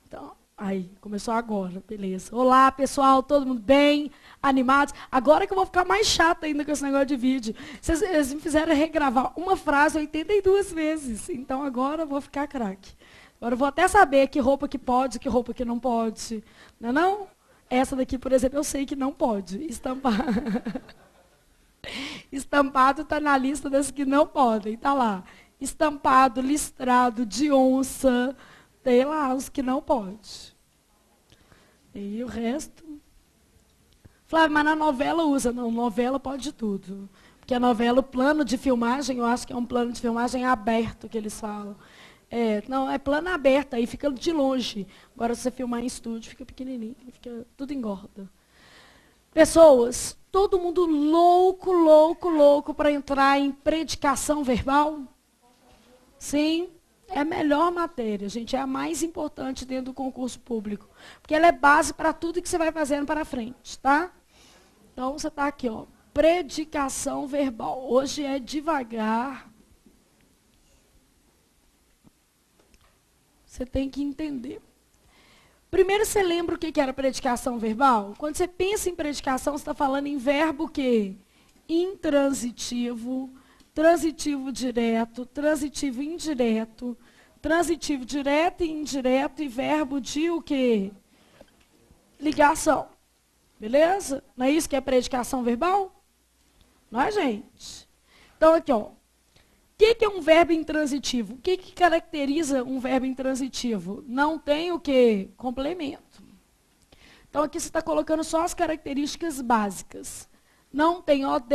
Então, aí, começou agora, beleza. Olá, pessoal, todo mundo bem? Animados? Agora que eu vou ficar mais chata ainda com esse negócio de vídeo. Vocês me fizeram regravar uma frase 82 vezes. Então, agora eu vou ficar craque. Agora eu vou até saber que roupa que pode, que roupa que não pode. Não é não? Essa daqui, por exemplo, eu sei que não pode. Estampar. Estampado está na lista das que não podem. Está lá. Estampado, listrado, de onça. Tem lá os que não pode. E o resto... Flávio, mas na novela usa. Não, novela pode tudo. Porque a novela, o plano de filmagem, eu acho que é um plano de filmagem aberto que eles falam. Não, é plano aberto, aí fica de longe. Agora, se você filmar em estúdio, fica pequenininho, tudo engorda. Pessoas, todo mundo louco, louco, louco para entrar em predicação verbal? Sim, é a melhor matéria, gente, é a mais importante dentro do concurso público. Porque ela é base para tudo que você vai fazendo para frente, tá? Então, você está aqui, ó, predicação verbal. Hoje é devagar. Você tem que entender. Primeiro, você lembra o que era predicação verbal? Quando você pensa em predicação, você está falando em verbo o quê? Intransitivo, transitivo direto, transitivo indireto, transitivo direto e indireto e verbo de o quê? Ligação. Beleza? Não é isso que é predicação verbal? Não é, gente? Então, aqui, ó. O que é um verbo intransitivo? O que caracteriza um verbo intransitivo? Não tem o quê? Complemento. Então, aqui você está colocando só as características básicas. Não tem OD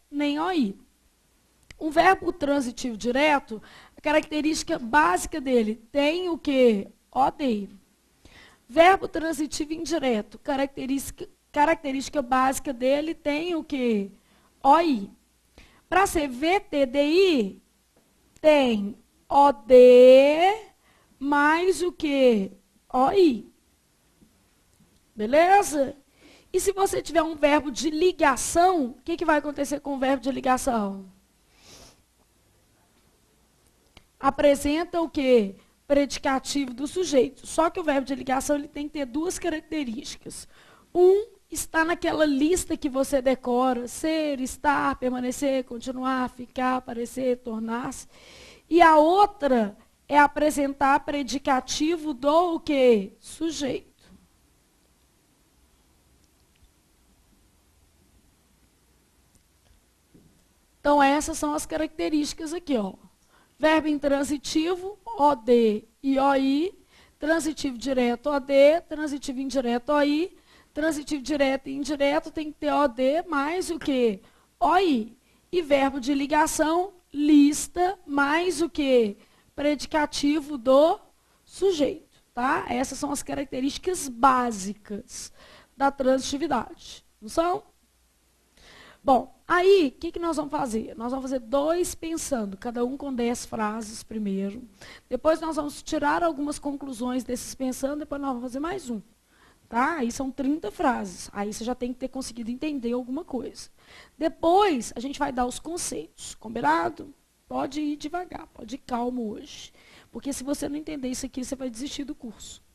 nem OI. Um verbo transitivo direto, a característica básica dele tem o quê? OD. Verbo transitivo indireto, característica básica dele tem o quê? OI. Para ser VTDI, tem OD mais o que? OI. Beleza? E se você tiver um verbo de ligação, o que vai acontecer com o verbo de ligação? Apresenta o que? Predicativo do sujeito. Só que o verbo de ligação ele tem que ter duas características. Está naquela lista que você decora, ser, estar, permanecer, continuar, ficar, aparecer, tornar-se. E a outra é apresentar predicativo do o quê? Sujeito. Então, essas são as características aqui, ó. Verbo intransitivo, OD e OI. Transitivo direto, OD. Transitivo indireto, OI. Transitivo direto e indireto tem que ter OD mais o quê? OI. E verbo de ligação, lista, mais o quê? Predicativo do sujeito. Tá? Essas são as características básicas da transitividade. Não são? Bom, aí, o que nós vamos fazer? Nós vamos fazer 2 pensando, cada um com 10 frases primeiro. Depois nós vamos tirar algumas conclusões desses pensando, depois nós vamos fazer mais um. Tá? Aí são 30 frases. Aí você já tem que ter conseguido entender alguma coisa. Depois, a gente vai dar os conceitos. Combinado? Pode ir devagar, pode ir calmo hoje. Porque se você não entender isso aqui, você vai desistir do curso.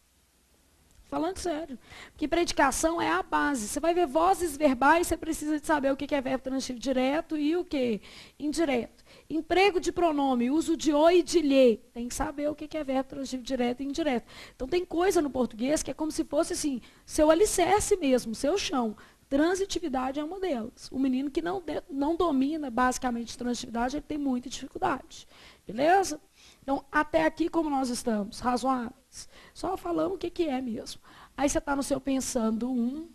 Falando sério. Porque predicação é a base. Você vai ver vozes verbais, você precisa de saber o que é verbo transitivo direto e o que? Indireto. Emprego de pronome, uso de o e de lhe. Tem que saber o que é verbo transitivo direto e indireto. Então, tem coisa no português que é como se fosse assim, seu alicerce mesmo, seu chão. Transitividade é uma delas. O menino que não domina basicamente transitividade, ele tem muita dificuldade. Beleza? Então, até aqui, como nós estamos? Razoáveis. Só falamos o que é mesmo. Aí você está no seu pensando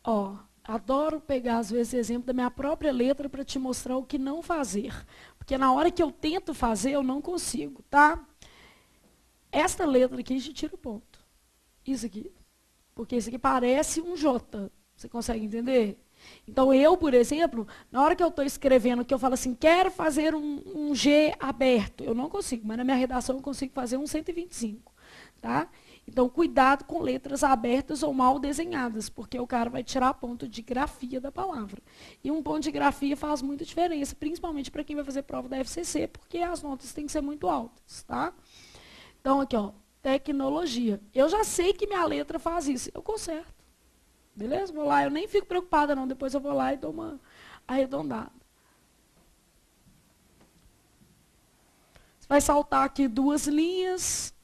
Ó, adoro pegar, às vezes, exemplo da minha própria letra para te mostrar o que não fazer. Porque na hora que eu tento fazer, eu não consigo, tá? Esta letra aqui, a gente tira o ponto. Isso aqui. Porque isso aqui parece um J. Você consegue entender? Então, eu, por exemplo, na hora que eu estou escrevendo, que eu falo assim, quero fazer um G aberto, eu não consigo, mas na minha redação eu consigo fazer um 125. Tá? Então, cuidado com letras abertas ou mal desenhadas, porque o cara vai tirar ponto de grafia da palavra. E um ponto de grafia faz muita diferença, principalmente para quem vai fazer prova da FCC, porque as notas têm que ser muito altas, tá? Então, aqui, ó, tecnologia. Eu já sei que minha letra faz isso, eu conserto. Beleza? Vou lá, eu nem fico preocupada não, depois eu vou lá e dou uma arredondada. Você vai saltar aqui 2 linhas.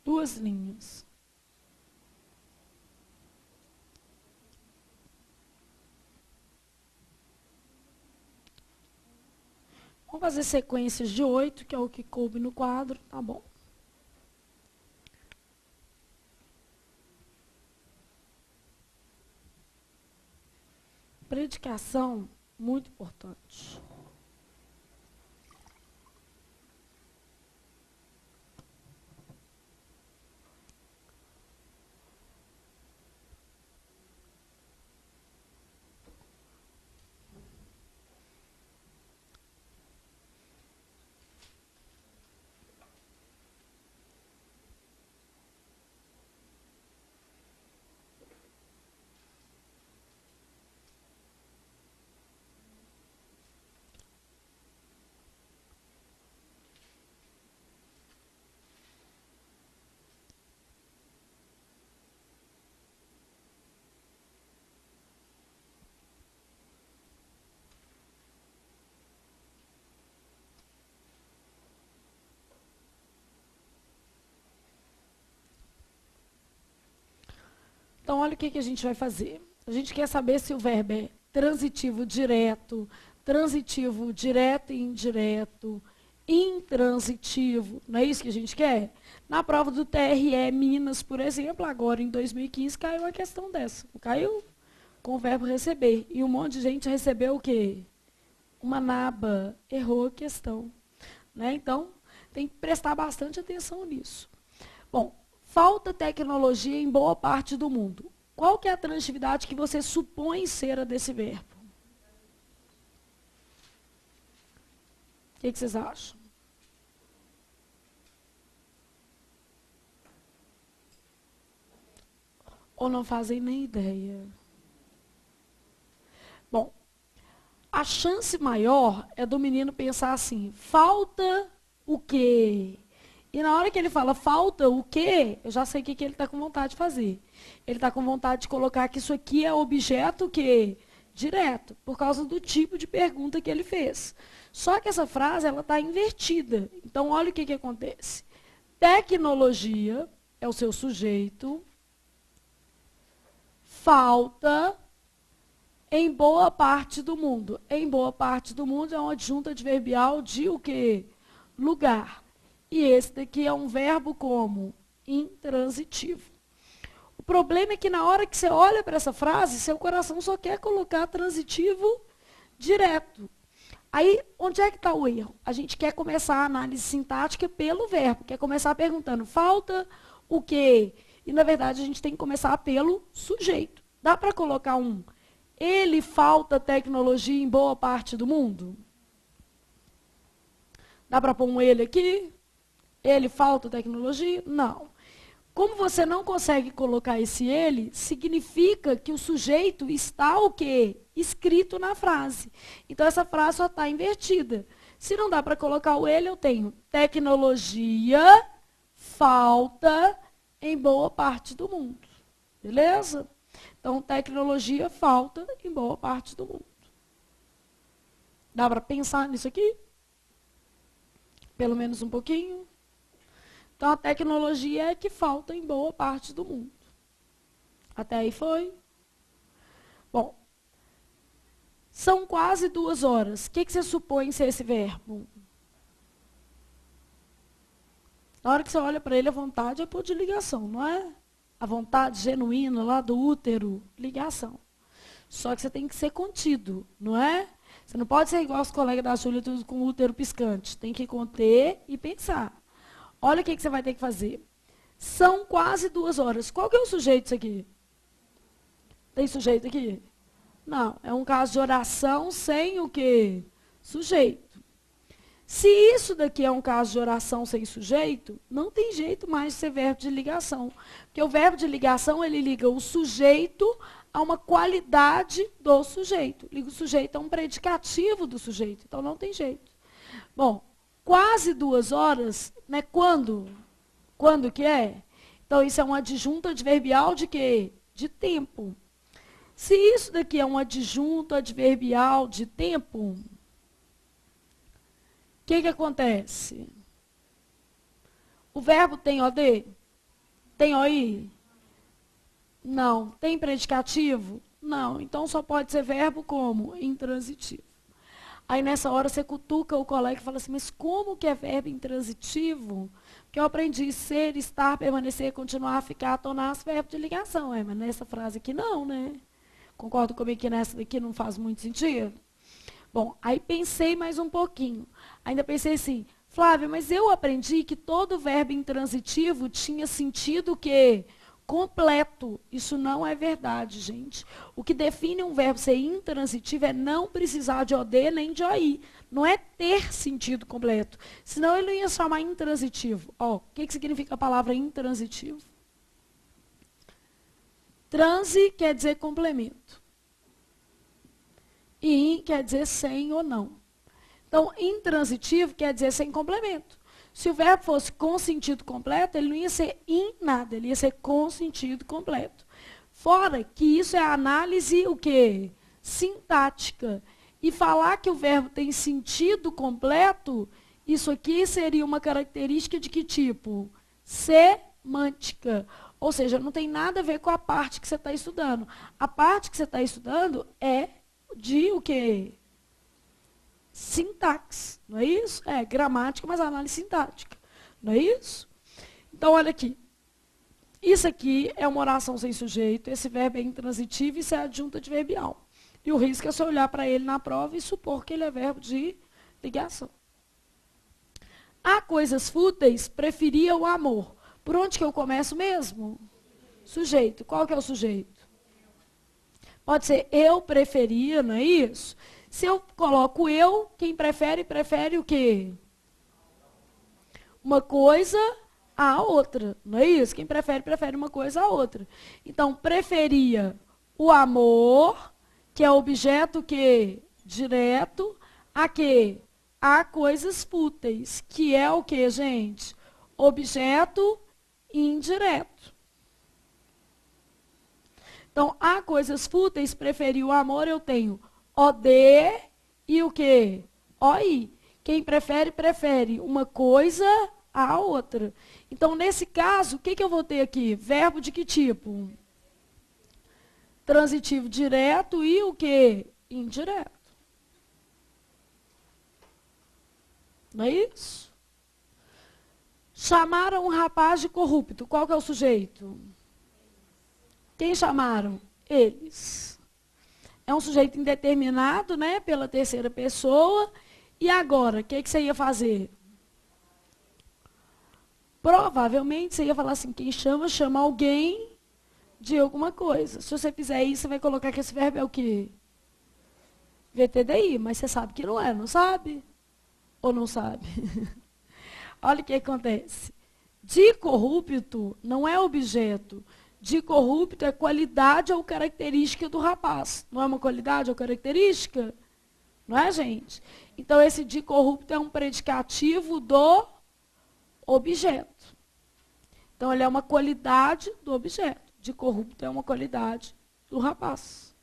Duas linhas. Vamos fazer sequências de 8, que é o que coube no quadro, tá bom? Predicação, muito importante. Então, olha o que a gente vai fazer. A gente quer saber se o verbo é transitivo direto e indireto, intransitivo. Não é isso que a gente quer? Na prova do TRE Minas, por exemplo, agora em 2015, caiu uma questão dessa. Caiu com o verbo receber. E um monte de gente recebeu o quê? Uma naba. Errou a questão. Né? Então, tem que prestar bastante atenção nisso. Bom, falta tecnologia em boa parte do mundo. Qual que é a transitividade que você supõe ser a desse verbo? O que vocês acham? Ou não fazem nem ideia? Bom, a chance maior é do menino pensar assim, falta o quê? E na hora que ele fala falta o quê, eu já sei o que ele está com vontade de fazer. Ele está com vontade de colocar que isso aqui é objeto o quê? Direto, por causa do tipo de pergunta que ele fez. Só que essa frase ela está invertida. Então, olha o que acontece. Tecnologia é o seu sujeito. Falta em boa parte do mundo. Em boa parte do mundo é uma adjunta adverbial de o quê? Lugar. E esse daqui é um verbo como? Intransitivo. O problema é que na hora que você olha para essa frase, seu coração só quer colocar transitivo direto. Aí, onde é que está o erro? A gente quer começar a análise sintática pelo verbo, quer começar perguntando, falta o quê? E, na verdade, a gente tem que começar pelo sujeito. Dá para colocar um, ele falta tecnologia em boa parte do mundo? Dá para pôr um ele aqui? Ele falta tecnologia? Não. Como você não consegue colocar esse ele, significa que o sujeito está o quê? Escrito na frase. Então, essa frase só está invertida. Se não dá para colocar o ele, eu tenho tecnologia falta em boa parte do mundo. Beleza? Então, tecnologia falta em boa parte do mundo. Dá para pensar nisso aqui? Pelo menos um pouquinho? Então, a tecnologia é que falta em boa parte do mundo. Até aí foi? Bom, são quase 2 horas. O que você supõe ser esse verbo? Na hora que você olha para ele, a vontade é pôr de ligação, não é? A vontade genuína lá do útero, ligação. Só que você tem que ser contido, não é? Você não pode ser igual os colegas da Júlia, tudo com útero piscante. Tem que conter e pensar. Olha o que você vai ter que fazer. São quase 2 horas. Qual que é o sujeito disso aqui? Tem sujeito aqui? Não, é um caso de oração sem o quê? Sujeito. Se isso daqui é um caso de oração sem sujeito, não tem jeito mais de ser verbo de ligação. Porque o verbo de ligação, ele liga o sujeito a uma qualidade do sujeito. Liga o sujeito a um predicativo do sujeito. Então, não tem jeito. Bom, quase 2 horas, né? Quando? Quando que é? Então, isso é uma adjunto adverbial de quê? De tempo. Se isso daqui é um adjunto adverbial de tempo, o que acontece? O verbo tem OD? Tem OI? Não. Tem predicativo? Não. Então, só pode ser verbo como? Intransitivo. Aí, nessa hora, você cutuca o colega e fala assim, mas como que é verbo intransitivo? Porque eu aprendi ser, estar, permanecer, continuar, ficar, tornar-se verbo de ligação. Mas nessa frase aqui não, né? Concordo comigo que nessa daqui não faz muito sentido? Bom, aí pensei mais um pouquinho. Ainda pensei assim, Flávia, mas eu aprendi que todo verbo intransitivo tinha sentido que completo. Isso não é verdade, gente. O que define um verbo ser intransitivo é não precisar de OD nem de OI. Não é ter sentido completo. Senão ele não ia chamar intransitivo. Ó, o que significa a palavra intransitivo? Transe quer dizer complemento. E in quer dizer sem ou não. Então, intransitivo quer dizer sem complemento. Se o verbo fosse com sentido completo, ele não ia ser in nada, ele ia ser com sentido completo. Fora que isso é análise o quê? Sintática. E falar que o verbo tem sentido completo, isso aqui seria uma característica de que tipo? Semântica. Ou seja, não tem nada a ver com a parte que você está estudando. A parte que você está estudando é de o quê? Sintaxe, não é isso? É gramática, mas análise sintática, não é isso? Então, olha aqui. Isso aqui é uma oração sem sujeito, esse verbo é intransitivo e isso é adjunto adverbial. E o risco é você olhar para ele na prova e supor que ele é verbo de ligação. Há coisas fúteis, preferia o amor. Por onde que eu começo mesmo? Sujeito. Qual que é o sujeito? Pode ser eu preferia, não é isso? Se eu coloco eu, quem prefere, prefere o quê? Uma coisa à outra, não é isso? Quem prefere, prefere uma coisa à outra. Então, preferia o amor, que é objeto que direto, a quê? A coisas fúteis, que é o quê, gente? Objeto indireto. Então, há coisas fúteis, preferi o amor, eu tenho OD e o quê? OI. Quem prefere, prefere uma coisa a outra. Então, nesse caso, o que eu vou ter aqui? Verbo de que tipo? Transitivo direto e o quê? Indireto. Não é isso? Chamaram um rapaz de corrupto. Qual que é o sujeito? Quem chamaram? Eles. É um sujeito indeterminado, né? Pela terceira pessoa. E agora, o que você ia fazer? Provavelmente você ia falar assim, quem chama, chama alguém de alguma coisa. Se você fizer isso, você vai colocar que esse verbo é o quê? VTDI, mas você sabe que não é, não sabe? Ou não sabe? Olha o que acontece. De corrupto não é objeto. De corrupto é qualidade ou característica do rapaz. Não é uma qualidade ou característica? Não é, gente? Então, esse de corrupto é um predicativo do objeto. Então, ele é uma qualidade do objeto. De corrupto é uma qualidade do rapaz.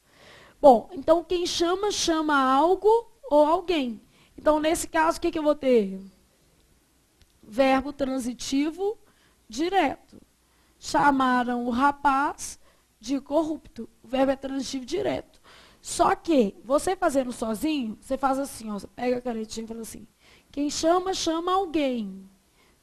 Bom, então, quem chama, chama algo ou alguém. Então, nesse caso, o que eu vou ter? Verbo transitivo direto. Chamaram o rapaz de corrupto. O verbo é transitivo direto. Só que, você fazendo sozinho, você faz assim, ó, você pega a canetinha e fala assim, quem chama, chama alguém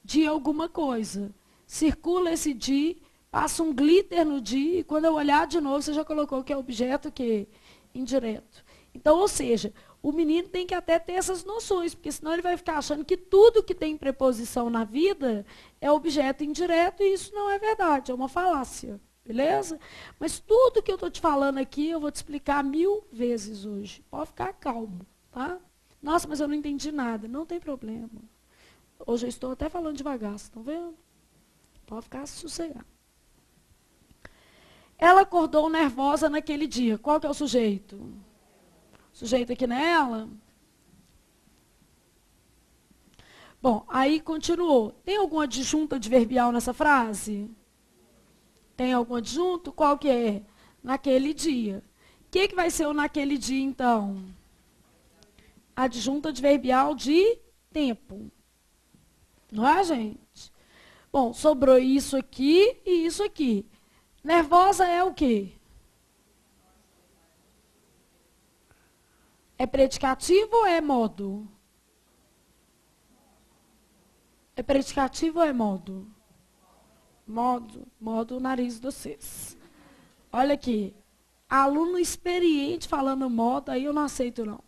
de alguma coisa. Circula esse de, passa um glitter no de, e quando eu olhar de novo, você já colocou que é objeto que indireto. Então, ou seja, o menino tem que até ter essas noções, porque senão ele vai ficar achando que tudo que tem preposição na vida é objeto indireto, e isso não é verdade, é uma falácia. Beleza? Mas tudo que eu estou te falando aqui, eu vou te explicar 1000 vezes hoje. Pode ficar calmo, tá? Nossa, mas eu não entendi nada. Não tem problema. Hoje eu estou até falando devagar, estão vendo? Pode ficar sossegado. Ela acordou nervosa naquele dia. Qual que é o sujeito? O sujeito aqui não é ela? Bom, aí continuou. Tem alguma adjunta adverbial nessa frase? Tem algum adjunto? Qual que é? Naquele dia. O que vai ser o naquele dia, então? Adjunto adverbial de tempo. Não é, gente? Bom, sobrou isso aqui e isso aqui. Nervosa é o quê? É predicativo ou é modo? É predicativo ou é modo? Modo o nariz de vocês. Olha aqui. Aluno experiente falando modo, aí eu não aceito não.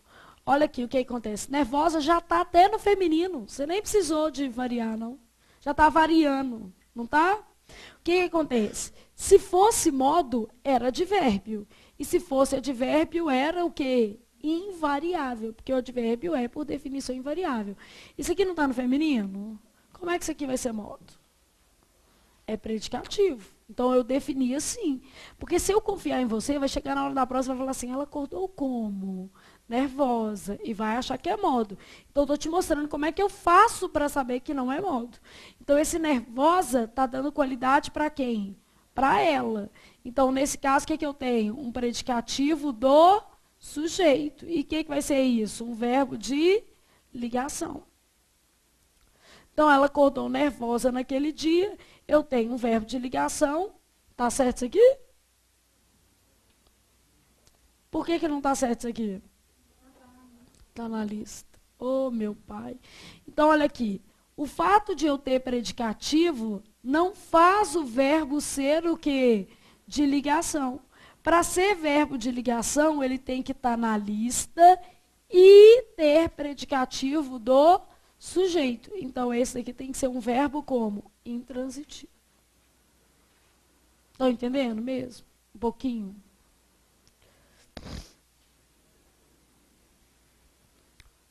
Olha aqui o que acontece. Nervosa já está até no feminino. Você nem precisou de variar, não. Já está variando, não está? O que acontece? Se fosse modo, era advérbio. E se fosse advérbio, era o quê? Invariável. Porque o advérbio é, por definição, invariável. Isso aqui não está no feminino? Como é que isso aqui vai ser modo? É predicativo. Então, eu defini assim. Porque se eu confiar em você, vai chegar na hora da prova e vai falar assim, ela acordou como? Nervosa. E vai achar que é modo. Então, eu estou te mostrando como é que eu faço para saber que não é modo. Então, esse nervosa está dando qualidade para quem? Para ela. Então, nesse caso, o que eu tenho? Um predicativo do sujeito. E o que vai ser isso? Um verbo de ligação. Então, ela acordou nervosa naquele dia. Eu tenho um verbo de ligação. Está certo isso aqui? Por que não está certo isso aqui? Está na lista. Oh, meu pai. Então, olha aqui. O fato de eu ter predicativo não faz o verbo ser o quê? De ligação. Para ser verbo de ligação, ele tem que estar na lista e ter predicativo do sujeito. Então, esse aqui tem que ser um verbo como? Intransitivo. Estão entendendo mesmo? Um pouquinho.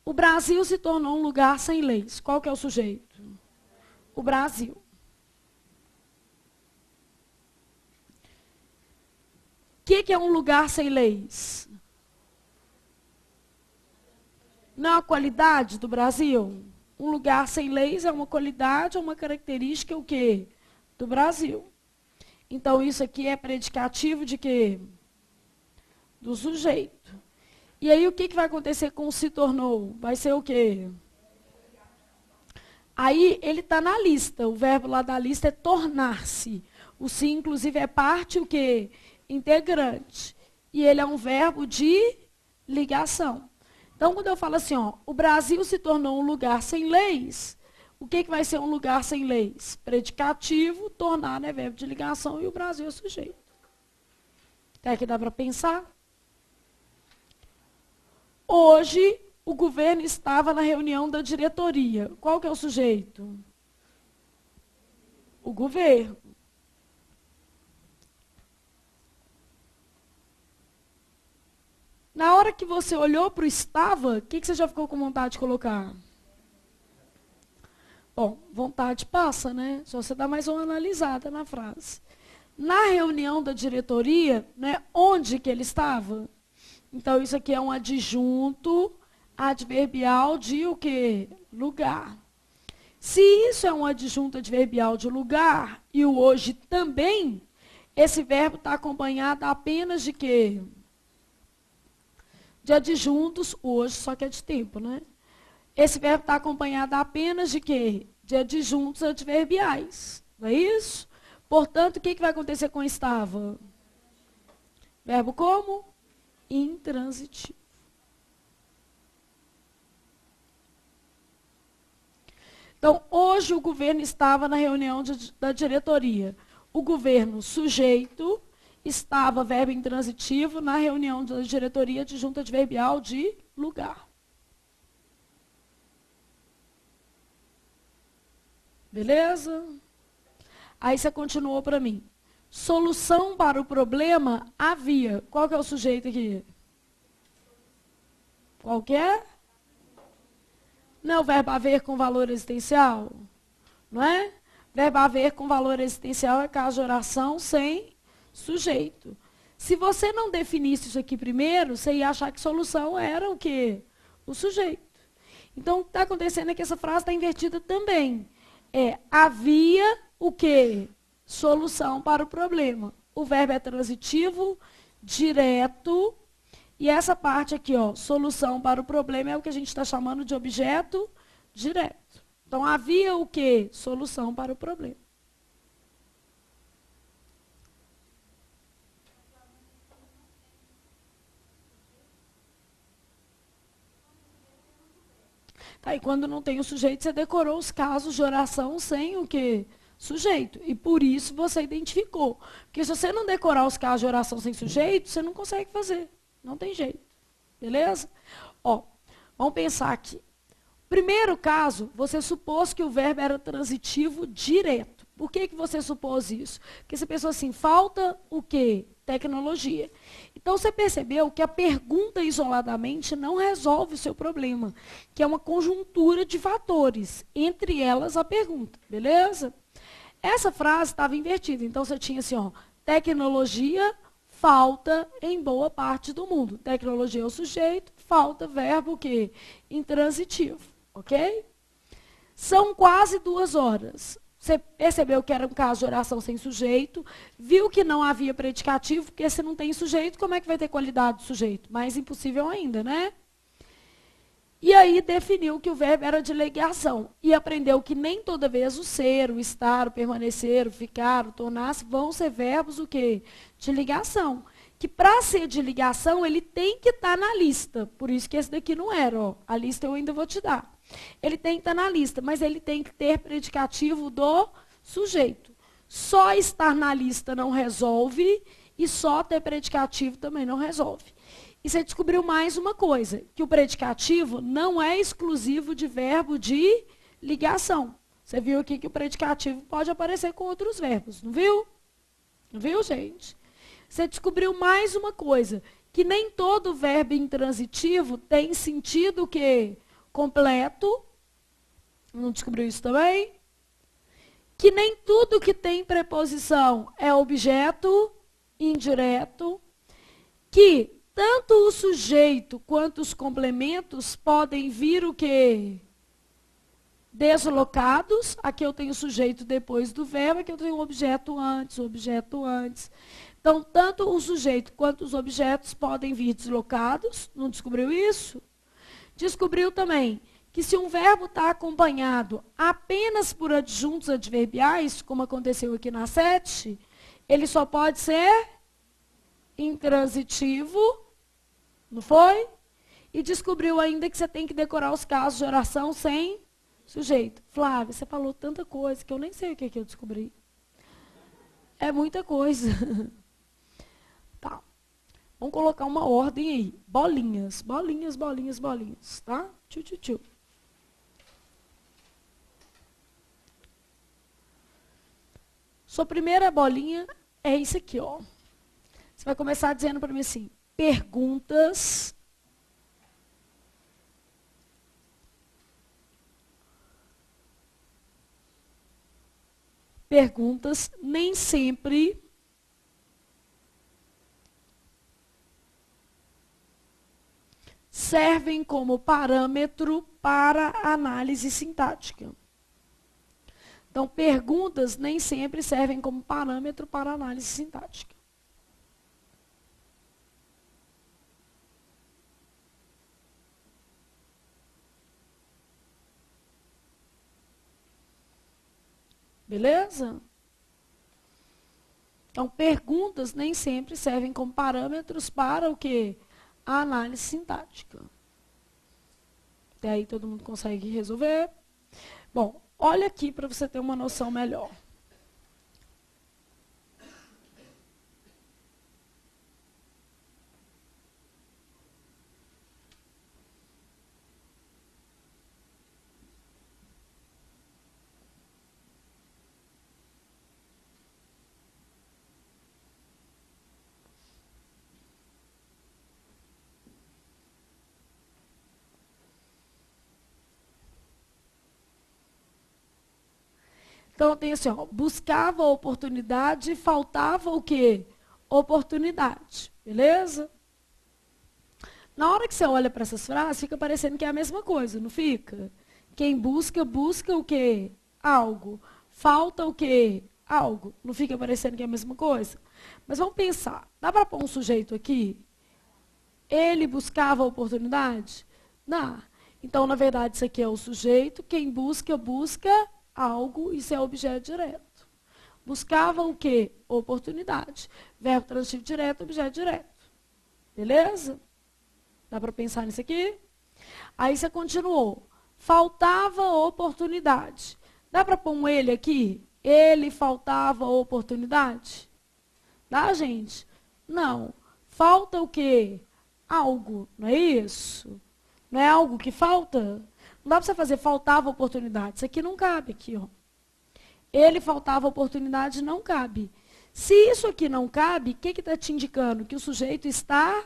O Brasil se tornou um lugar sem leis. Qual que é o sujeito? O Brasil. O que é um lugar sem leis? Não é a qualidade do Brasil? Um lugar sem leis é uma qualidade ou uma característica o quê? Do Brasil. Então, isso aqui é predicativo de quê? Do sujeito. E aí, o que vai acontecer com o se tornou? Vai ser o quê? Aí ele está na lista. O verbo lá da lista é tornar-se. O se, inclusive, é parte o quê? Integrante. E ele é um verbo de ligação. Então, quando eu falo assim, ó, o Brasil se tornou um lugar sem leis, o que vai ser um lugar sem leis? Predicativo, tornar é verbo de ligação e o Brasil é sujeito. Até aqui dá para pensar? Hoje, o governo estava na reunião da diretoria. Qual que é o sujeito? O governo. Na hora que você olhou para o estava, o que você já ficou com vontade de colocar? Bom, vontade passa, né? Só você dá mais uma analisada na frase. Na reunião da diretoria, né, onde que ele estava? Então, isso aqui é um adjunto adverbial de o quê? Lugar. Se isso é um adjunto adverbial de lugar, e o hoje também, esse verbo está acompanhado apenas de quê? De adjuntos, hoje, só que é de tempo, né? Esse verbo está acompanhado apenas de quê? De adjuntos adverbiais. Não é isso? Portanto, o que vai acontecer com estava? Verbo como? Intransitivo. Então, hoje o governo estava na reunião da diretoria. O governo sujeito estava, verbo intransitivo, na reunião da diretoria de junta adverbial de lugar. Beleza? Aí você continuou para mim. Solução para o problema havia. Qual que é o sujeito aqui? Qual que é? Não é o verbo haver com valor existencial? Não é? Verbo haver com valor existencial é caso de oração sem sujeito. Se você não definisse isso aqui primeiro, você ia achar que solução era o quê? O sujeito. Então, o que está acontecendo é que essa frase está invertida também. Havia o quê? Solução para o problema. O verbo é transitivo, direto, e essa parte aqui, ó, solução para o problema, é o que a gente está chamando de objeto direto. Então, havia o quê? Solução para o problema. Tá, e quando não tem o sujeito, você decorou os casos de oração sem o quê? Sujeito. E por isso você identificou. Porque se você não decorar os casos de oração sem sujeito, você não consegue fazer. Não tem jeito. Beleza? Ó, vamos pensar aqui. Primeiro caso, você supôs que o verbo era transitivo direto. Por que você supôs isso? Porque você pensou assim, falta o quê? Tecnologia. Então, você percebeu que a pergunta isoladamente não resolve o seu problema, que é uma conjuntura de fatores, entre elas a pergunta, beleza? Essa frase estava invertida, então você tinha assim, ó, tecnologia falta em boa parte do mundo. Tecnologia é o sujeito, falta verbo o quê? Intransitivo, ok? São quase 2 horas. Você percebeu que era um caso de oração sem sujeito, viu que não havia predicativo, porque se não tem sujeito, como é que vai ter qualidade do sujeito? Mais impossível ainda, né? E aí definiu que o verbo era de ligação. E aprendeu que nem toda vez o ser, o estar, o permanecer, o ficar, o tornar-se, vão ser verbos o quê? De ligação. Que para ser de ligação, ele tem que estar na lista. Por isso que esse daqui não era, ó. A lista eu ainda vou te dar. Ele tem que estar na lista, mas ele tem que ter predicativo do sujeito. Só estar na lista não resolve e só ter predicativo também não resolve. E você descobriu mais uma coisa, que o predicativo não é exclusivo de verbo de ligação. Você viu aqui que o predicativo pode aparecer com outros verbos, não viu? Não viu, gente? Você descobriu mais uma coisa, que nem todo verbo intransitivo tem sentido que completo. Não descobriu isso também? Que nem tudo que tem preposição é objeto indireto. Que tanto o sujeito quanto os complementos podem vir o quê? Deslocados. Aqui eu tenho o sujeito depois do verbo, aqui eu tenho o objeto antes. Então, tanto o sujeito quanto os objetos podem vir deslocados. Não descobriu isso? Descobriu também que se um verbo está acompanhado apenas por adjuntos adverbiais, como aconteceu aqui na 7, ele só pode ser intransitivo, não foi? E descobriu ainda que você tem que decorar os casos de oração sem sujeito. Flávia, você falou tanta coisa que eu nem sei o que eu descobri. É muita coisa. Tá. Vamos colocar uma ordem aí. Bolinhas, bolinhas, bolinhas, bolinhas, tá? Tchu, tchu, tchu. Sua primeira bolinha é isso aqui, ó. Você vai começar dizendo para mim assim, perguntas nem sempre servem como parâmetro para análise sintática. Então, perguntas nem sempre servem como parâmetro para análise sintática. Beleza? Então, perguntas nem sempre servem como parâmetros para o quê? A análise sintática. Até aí todo mundo consegue resolver? Bom, olha aqui para você ter uma noção melhor. Então, tem assim, ó, buscava oportunidade, faltava o quê? Oportunidade, beleza? Na hora que você olha para essas frases, fica parecendo que é a mesma coisa, não fica? Quem busca, busca o quê? Algo. Falta o quê? Algo. Não fica parecendo que é a mesma coisa? Mas vamos pensar, dá para pôr um sujeito aqui? Ele buscava oportunidade? Dá. Então, na verdade, isso aqui é o sujeito, quem busca, busca algo, isso é objeto direto. Buscava o quê? Oportunidade. Verbo transitivo direto, objeto direto. Beleza? Dá para pensar nisso aqui? Aí você continuou. Faltava oportunidade. Dá para pôr um ele aqui? Ele faltava oportunidade? Dá, gente? Não. Falta o quê? Algo, não é isso? Não é algo que falta? Não dá para você fazer faltava oportunidade. Isso aqui não cabe aqui, ó. Ele faltava oportunidade, não cabe. Se isso aqui não cabe, o que está te indicando? Que o sujeito está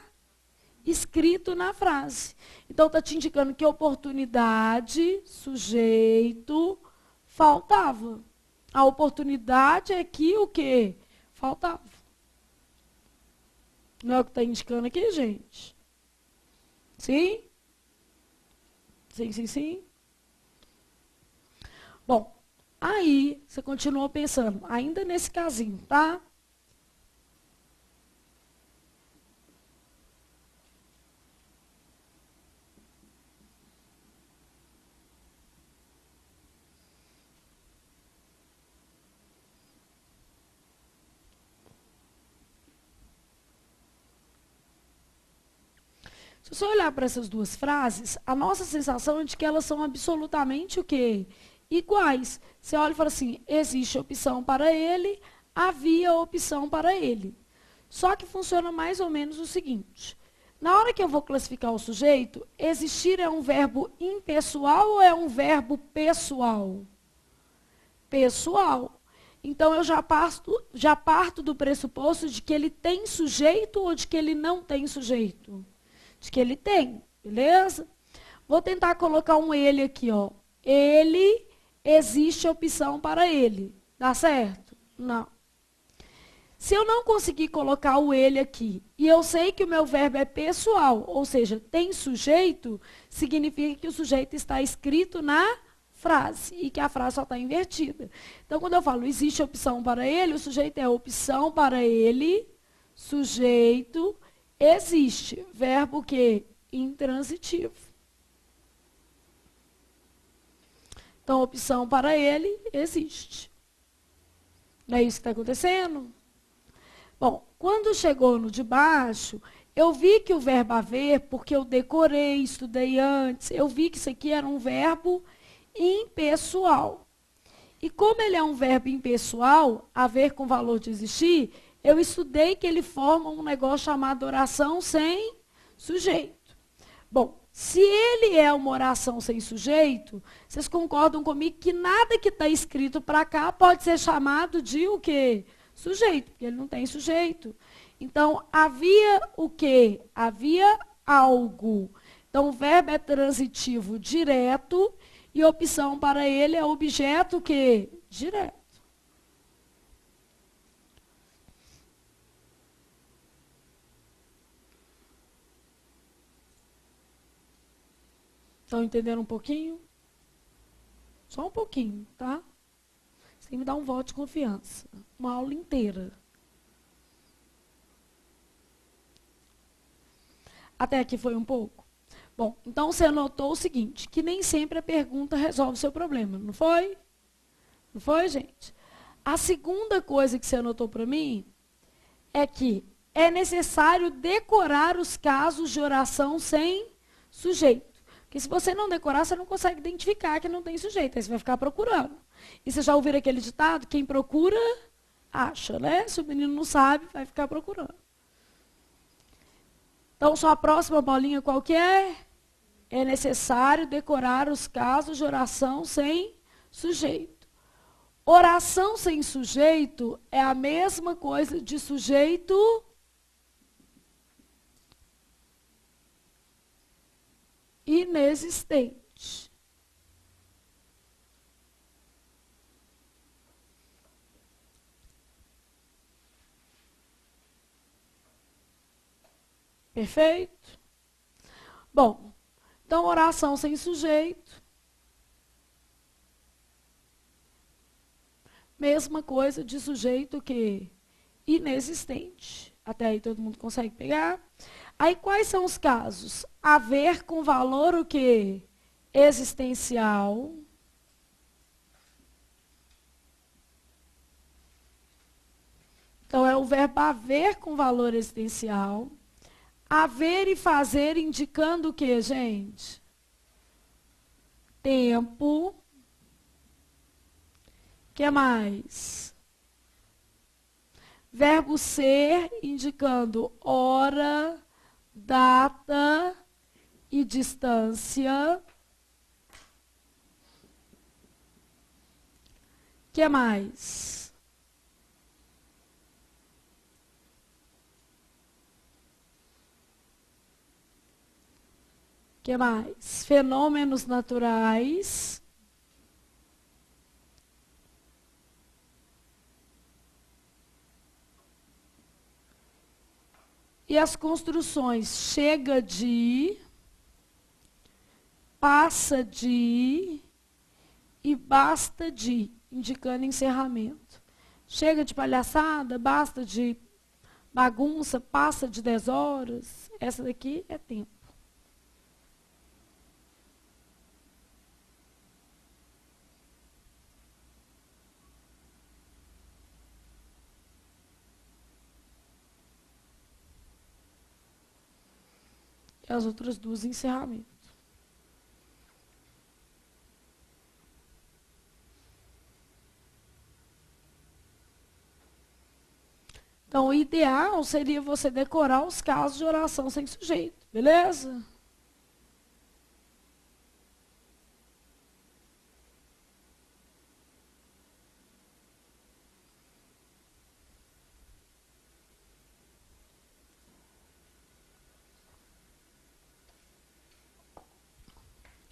escrito na frase. Então, está te indicando que oportunidade, sujeito, faltava. A oportunidade é que o quê? Faltava. Não é o que está indicando aqui, gente? Sim? Sim, sim, sim. Bom, aí você continua pensando, ainda nesse casinho, tá? Se você olhar para essas duas frases, a nossa sensação é de que elas são absolutamente o quê? Iguais. Você olha e fala assim, existe opção para ele, havia opção para ele. Só que funciona mais ou menos o seguinte. Na hora que eu vou classificar o sujeito, existir é um verbo impessoal ou é um verbo pessoal? Pessoal. Então, eu já parto do pressuposto de que ele tem sujeito ou de que ele não tem sujeito? De que ele tem, beleza? Vou tentar colocar um ele aqui, ó. Ele, existe opção para ele. Dá certo? Não. Se eu não conseguir colocar o ele aqui, e eu sei que o meu verbo é pessoal, ou seja, tem sujeito, significa que o sujeito está escrito na frase, e que a frase só está invertida. Então, quando eu falo existe opção para ele, o sujeito é opção para ele, sujeito, existe. Verbo que? Intransitivo. Então, a opção para ele existe. Não é isso que está acontecendo? Bom, quando chegou no de baixo, eu vi que o verbo haver, porque eu decorei, estudei antes, eu vi que isso aqui era um verbo impessoal. E como ele é um verbo impessoal, haver com valor de existir, eu estudei que ele forma um negócio chamado oração sem sujeito. Bom, se ele é uma oração sem sujeito, vocês concordam comigo que nada que está escrito para cá pode ser chamado de o quê? Sujeito, porque ele não tem sujeito. Então, havia o quê? Havia algo. Então, o verbo é transitivo direto e a opção para ele é objeto que? Direto. Estão entendendo um pouquinho? Só um pouquinho, tá? Você tem que me dar um voto de confiança. Uma aula inteira. Até aqui foi um pouco? Bom, então você anotou o seguinte, que nem sempre a pergunta resolve o seu problema, não foi? Não foi, gente? A segunda coisa que você anotou para mim é que é necessário decorar os casos de oração sem sujeito. Porque se você não decorar, você não consegue identificar que não tem sujeito, aí você vai ficar procurando. E você já ouviu aquele ditado? Quem procura, acha, né? Se o menino não sabe, vai ficar procurando. Então, só a próxima bolinha qual que é? É necessário decorar os casos de oração sem sujeito. Oração sem sujeito é a mesma coisa de sujeito inexistente. Perfeito? Bom, então oração sem sujeito. Mesma coisa de sujeito que inexistente. Até aí todo mundo consegue pegar? Aí quais são os casos? Haver com valor o quê? Existencial. Então é o verbo haver com valor existencial. Haver e fazer indicando o quê, gente? Tempo. O que mais? Verbo ser indicando hora, data e distância. O que mais? O que mais? Fenômenos naturais. E as construções chega de, passa de e basta de, indicando encerramento. Chega de palhaçada, basta de bagunça, passa de 10 horas. Essa daqui é tempo. E as outras duas, encerramento. Então, o ideal seria você decorar os casos de oração sem sujeito, beleza?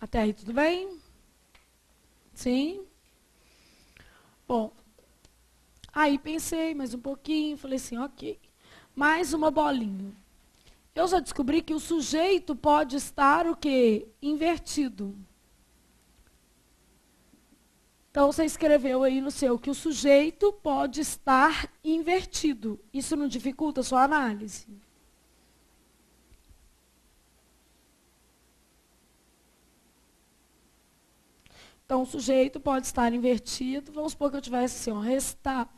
Até aí, tudo bem? Sim? Bom, aí pensei mais um pouquinho, falei assim, ok. Mais uma bolinha. Eu já descobri que o sujeito pode estar o quê? Invertido. Então, você escreveu aí no seu que o sujeito pode estar invertido. Isso não dificulta a sua análise? Então, o sujeito pode estar invertido. Vamos supor que eu tivesse assim, ó, restava.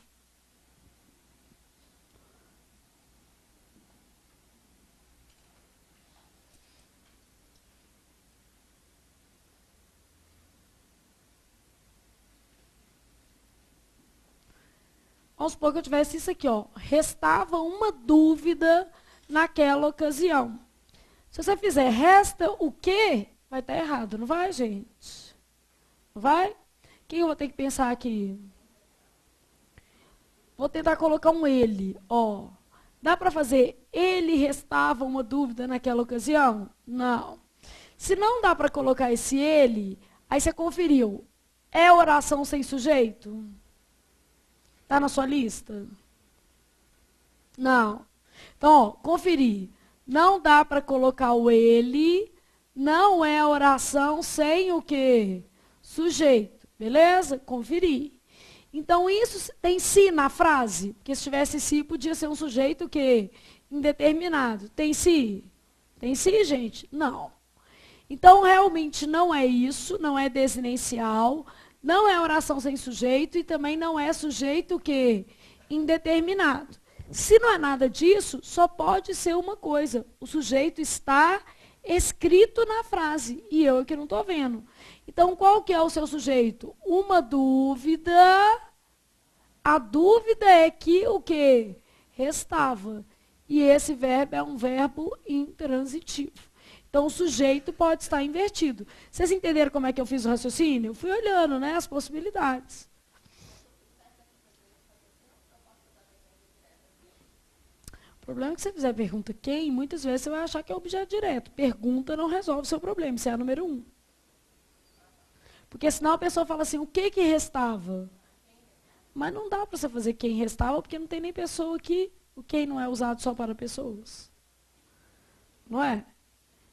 Vamos supor que eu tivesse isso aqui, ó. Restava uma dúvida naquela ocasião. Se você fizer resta o quê, vai estar errado, não vai, gente? Não vai? Quem eu vou ter que pensar aqui? Vou tentar colocar um ele, ó. Dá para fazer ele restava uma dúvida naquela ocasião? Não. Se não dá para colocar esse ele, aí você conferiu. É oração sem sujeito? Está na sua lista? Não. Então, ó, conferir. Não dá para colocar o ele, não é oração sem o quê? Sujeito. Beleza? Conferir. Então, isso tem si na frase? Porque se tivesse si, podia ser um sujeito que indeterminado. Tem si? Tem si, gente? Não. Então, realmente não é isso, não é desinencial, não é oração sem sujeito e também não é sujeito que indeterminado. Se não é nada disso, só pode ser uma coisa. O sujeito está escrito na frase e eu aqui não estou vendo. Então, qual que é o seu sujeito? Uma dúvida. A dúvida é que o quê? Restava. E esse verbo é um verbo intransitivo. Então, o sujeito pode estar invertido. Vocês entenderam como é que eu fiz o raciocínio? Eu fui olhando, né, as possibilidades. O problema é que se você fizer pergunta quem, muitas vezes você vai achar que é objeto direto. Pergunta não resolve o seu problema, isso é a número 1. Porque senão a pessoa fala assim, o que restava? Mas não dá para você fazer quem restava, porque não tem nem pessoa aqui. O quem não é usado só para pessoas. Não é?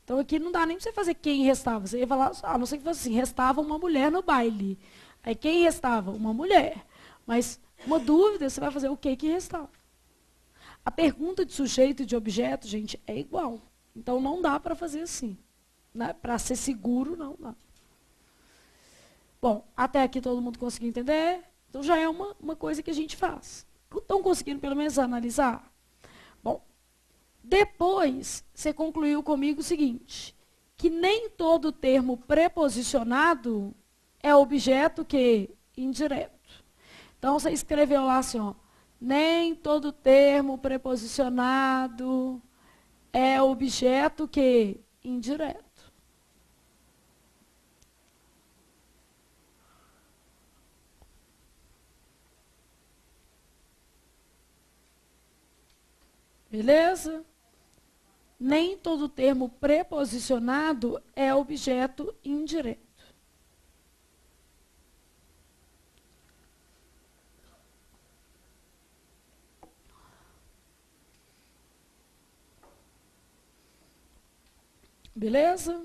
Então aqui não dá nem para você fazer quem restava. Você ia falar, a não ser que fosse assim, restava uma mulher no baile. Aí quem restava? Uma mulher. Mas uma dúvida, você vai fazer o que restava. A pergunta de sujeito e de objeto, gente, é igual. Então não dá para fazer assim. Né? Para ser seguro, não dá. Bom, até aqui todo mundo conseguiu entender? Então já é uma coisa que a gente faz. Estão conseguindo pelo menos analisar? Bom, depois você concluiu comigo o seguinte, que nem todo termo preposicionado é objeto que indireto. Então você escreveu lá assim, ó, nem todo termo preposicionado é objeto que indireto. Beleza? Nem todo termo preposicionado é objeto indireto. Beleza?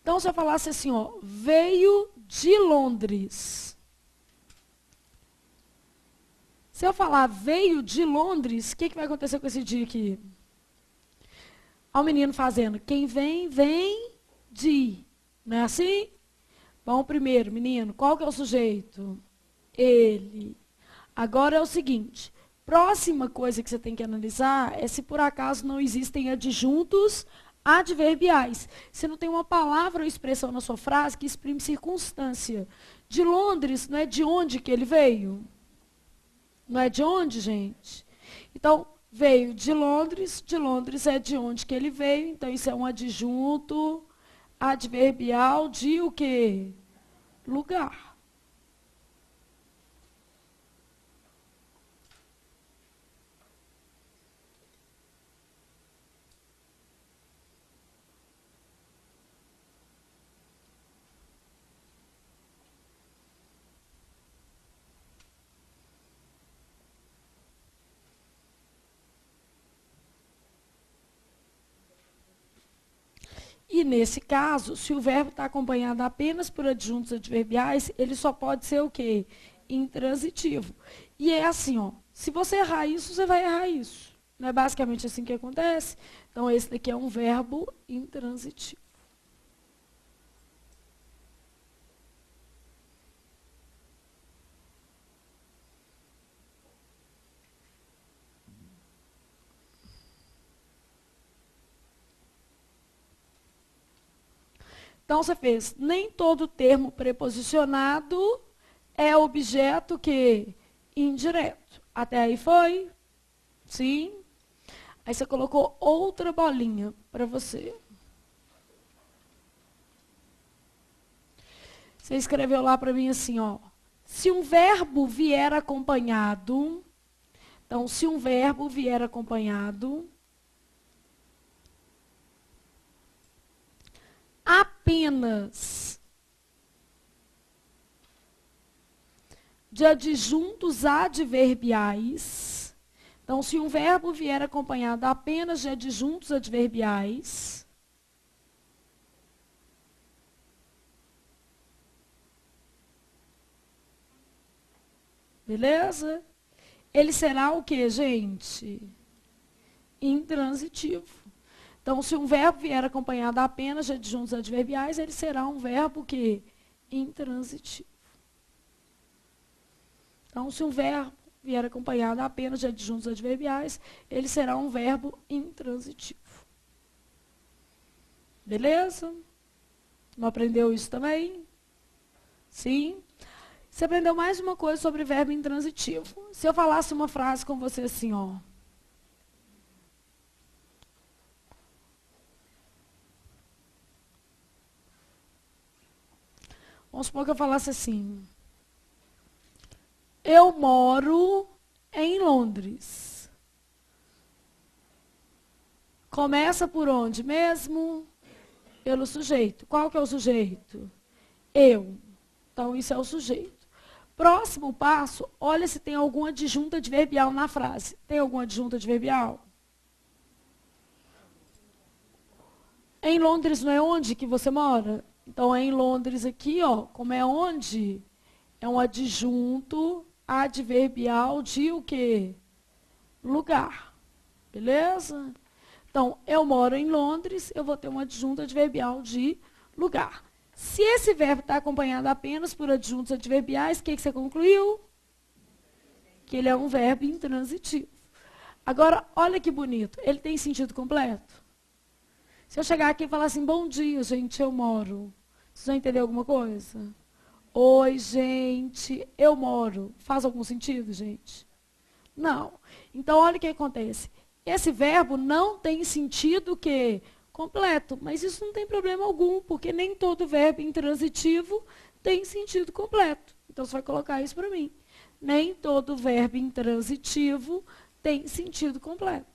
Então, se eu falasse assim, ó, veio de Londres. Se eu falar veio de Londres, o que vai acontecer com esse dia aqui? Olha o menino fazendo. Quem vem, vem de. Não é assim? Bom, primeiro, menino, qual que é o sujeito? Ele. Agora é o seguinte. Próxima coisa que você tem que analisar é se por acaso não existem adjuntos adverbiais. Se não tem uma palavra ou expressão na sua frase que exprime circunstância. De Londres, não é de onde que ele veio? Não é de onde, gente? Então, veio de Londres é de onde que ele veio, então isso é um adjunto adverbial de o quê? Lugar. E, nesse caso, se o verbo está acompanhado apenas por adjuntos adverbiais, ele só pode ser o quê? Intransitivo. E é assim, ó, se você errar isso, você vai errar isso. Não é basicamente assim que acontece? Então, esse daqui é um verbo intransitivo. Então, você fez, nem todo termo preposicionado é objeto que indireto. Até aí foi? Sim. Aí você colocou outra bolinha para você. Você escreveu lá para mim assim, ó. Se um verbo vier acompanhado, então, se um verbo vier acompanhado, apenas de adjuntos adverbiais. Então, se um verbo vier acompanhado apenas de adjuntos adverbiais, beleza? Ele será o quê, gente? Intransitivo. Então, se um verbo vier acompanhado apenas de adjuntos adverbiais, ele será um verbo que intransitivo. Então, se um verbo vier acompanhado apenas de adjuntos adverbiais, ele será um verbo intransitivo. Beleza? Não aprendeu isso também? Sim? Você aprendeu mais uma coisa sobre verbo intransitivo. Se eu falasse uma frase com você assim, ó. Vamos supor que eu falasse assim. Eu moro em Londres. Começa por onde mesmo? Pelo sujeito. Qual que é o sujeito? Eu. Então, isso é o sujeito. Próximo passo, olha se tem algum adjunto adverbial na frase. Tem algum adjunto adverbial? Em Londres não é onde que você mora? Então, é em Londres aqui, ó. Como é onde? É um adjunto adverbial de o quê? Lugar. Beleza? Então, eu moro em Londres, eu vou ter um adjunto adverbial de lugar. Se esse verbo está acompanhado apenas por adjuntos adverbiais, o que você concluiu? Que ele é um verbo intransitivo. Agora, olha que bonito. Ele tem sentido completo? Se eu chegar aqui e falar assim, bom dia, gente, eu moro. Vocês vão entender alguma coisa? Oi, gente, eu moro. Faz algum sentido, gente? Não. Então, olha o que acontece. Esse verbo não tem sentido que completo, mas isso não tem problema algum, porque nem todo verbo intransitivo tem sentido completo. Então, você vai colocar isso para mim. Nem todo verbo intransitivo tem sentido completo.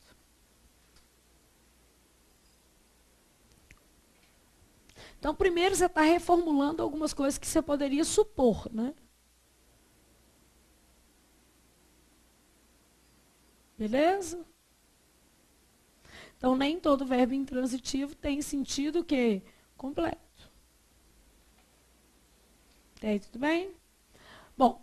Então, primeiro você está reformulando algumas coisas que você poderia supor, né? Beleza? Então, nem todo verbo intransitivo tem sentido que completo. Tem, tudo bem? Bom,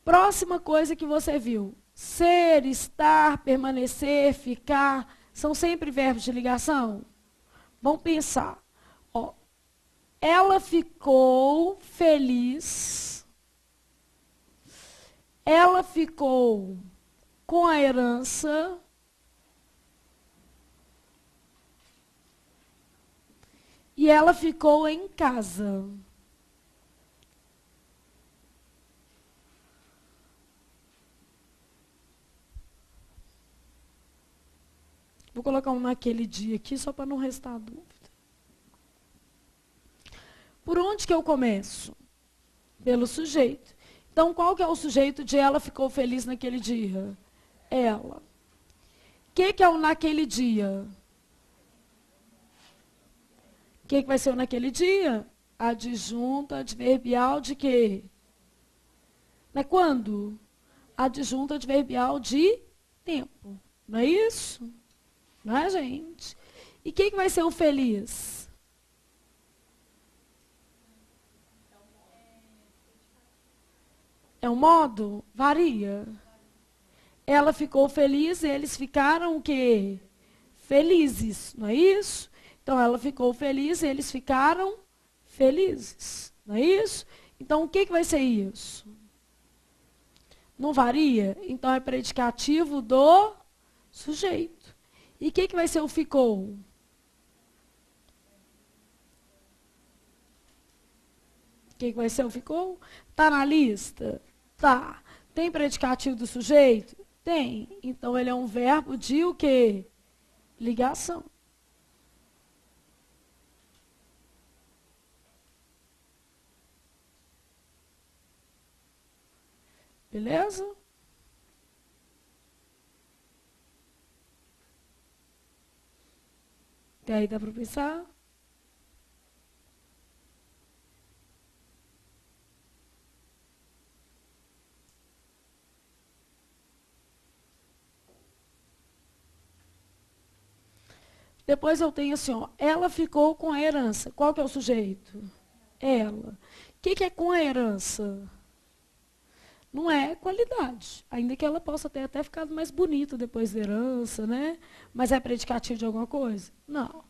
próxima coisa que você viu. Ser, estar, permanecer, ficar, são sempre verbos de ligação? Vamos pensar. Ó, ela ficou feliz. Ela ficou com a herança. E ela ficou em casa. Vou colocar um naquele dia aqui, só para não restar dúvida. Por onde que eu começo? Pelo sujeito. Então, qual que é o sujeito de ela ficou feliz naquele dia? Ela. O que é o naquele dia? O que vai ser o naquele dia? Adjunto adverbial de quê? Não é quando? Adjunto adverbial de tempo. Não é isso? Não é, gente? E o que vai ser o feliz? É um modo? Varia. Ela ficou feliz, eles ficaram o quê? Felizes, não é isso? Então, ela ficou feliz, eles ficaram felizes, não é isso? Então, o que vai ser isso? Não varia? Então, é predicativo do sujeito. E o que vai ser o ficou? que vai ser o ficou? Tá na lista? Tá. Tem predicativo do sujeito? Tem. Então, ele é um verbo de o quê? Ligação. Beleza? E aí, dá para pensar? Depois eu tenho assim, ó, ela ficou com a herança. Qual que é o sujeito? Ela. O que é com a herança? Não é qualidade. Ainda que ela possa ter até ficado mais bonita depois da herança, né? Mas é predicativo de alguma coisa? Não.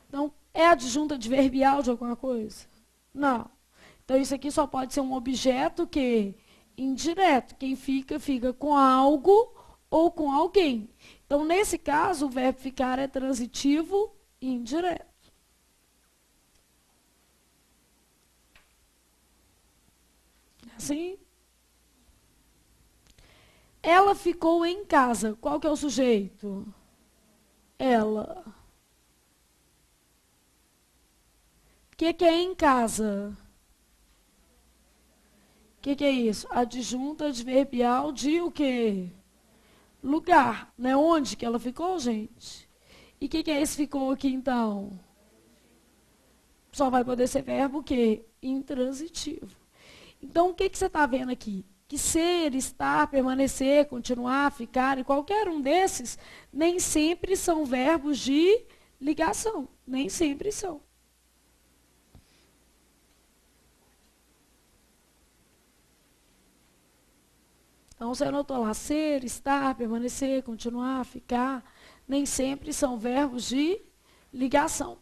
Então, é adjunta adverbial de alguma coisa? Não. Então, isso aqui só pode ser um objeto que indireto. Quem fica, fica com algo ou com alguém. Então, nesse caso, o verbo ficar é transitivo e indireto. Assim? Ela ficou em casa. Qual que é o sujeito? Ela. O que é em casa? O que é isso? Adjunta adverbial de o quê? Lugar. Né? Onde que ela ficou, gente? E o que é esse ficou aqui, então? Só vai poder ser verbo o quê? Intransitivo. Então, o que você está vendo aqui? Que ser, estar, permanecer, continuar, ficar, e qualquer um desses, nem sempre são verbos de ligação. Nem sempre são. Então, você anotou lá, ser, estar, permanecer, continuar, ficar, nem sempre são verbos de ligação.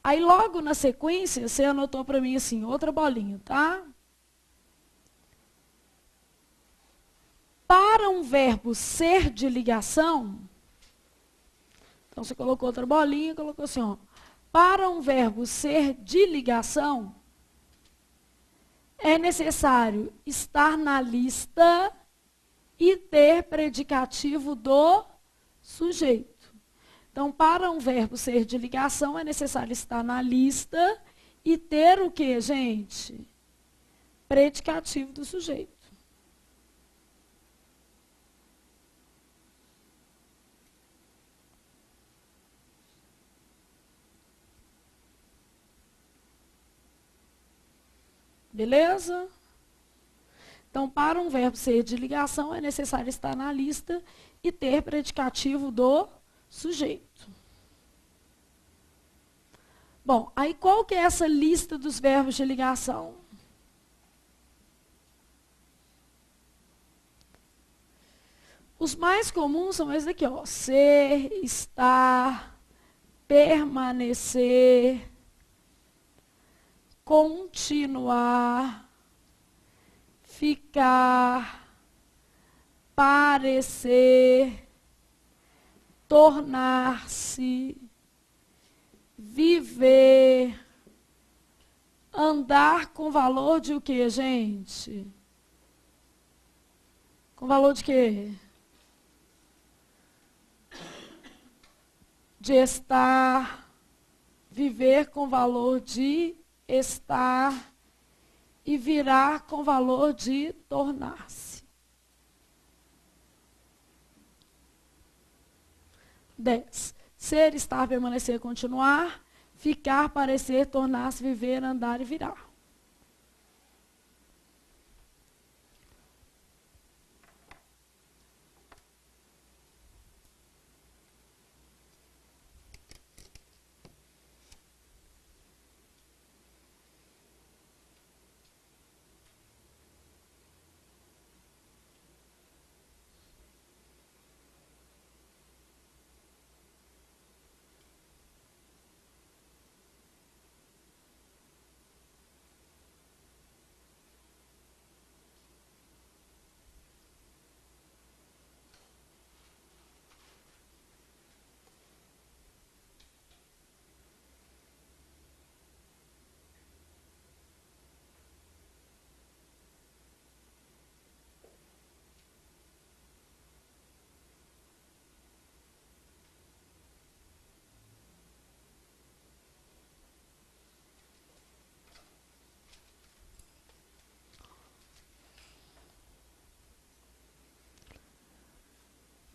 Aí, logo na sequência, você anotou para mim assim, outra bolinha, tá? Para um verbo ser de ligação, então você colocou outra bolinha, colocou assim, ó. Para um verbo ser de ligação, é necessário estar na lista e ter predicativo do sujeito. Então, para um verbo ser de ligação, é necessário estar na lista e ter o quê, gente? Predicativo do sujeito. Beleza? Então, para um verbo ser de ligação, é necessário estar na lista e ter predicativo do sujeito. Bom, aí qual que é essa lista dos verbos de ligação? Os mais comuns são esses aqui, ó. Ser, estar, permanecer, continuar, ficar, parecer, tornar-se, viver, andar com valor de o quê, gente? Com valor de quê? De estar, viver com valor de estar e virar com valor de tornar-se. 10. Ser, estar, permanecer, continuar, ficar, parecer, tornar-se, viver, andar e virar.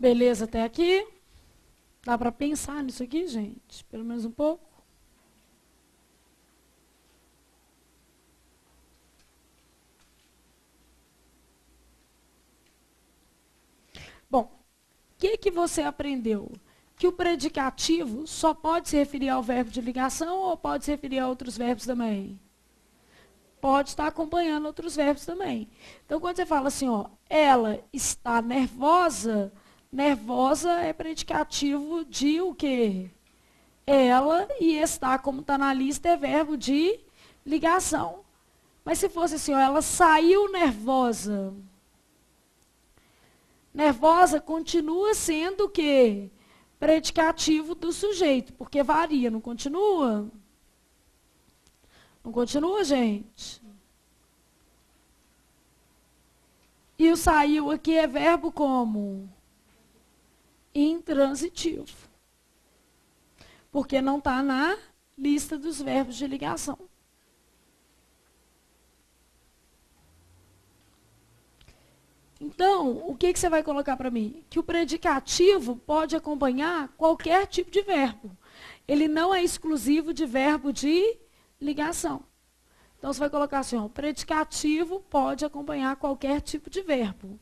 Beleza até aqui? Dá para pensar nisso aqui, gente? Pelo menos um pouco? Bom, o que você aprendeu? Que o predicativo só pode se referir ao verbo de ligação ou pode se referir a outros verbos também? Pode estar acompanhando outros verbos também. Então, quando você fala assim, ó, ela está nervosa, nervosa é predicativo de o quê? Ela, e está, como está na lista, é verbo de ligação. Mas se fosse assim, ó, ela saiu nervosa. Nervosa continua sendo o quê? Predicativo do sujeito, porque varia, não continua? Não continua, gente? E o saiu aqui é verbo como? Intransitivo. Porque não está na lista dos verbos de ligação. Então, o que você vai colocar para mim? Que o predicativo pode acompanhar qualquer tipo de verbo. Ele não é exclusivo de verbo de ligação. Então, você vai colocar assim, ó, o predicativo pode acompanhar qualquer tipo de verbo,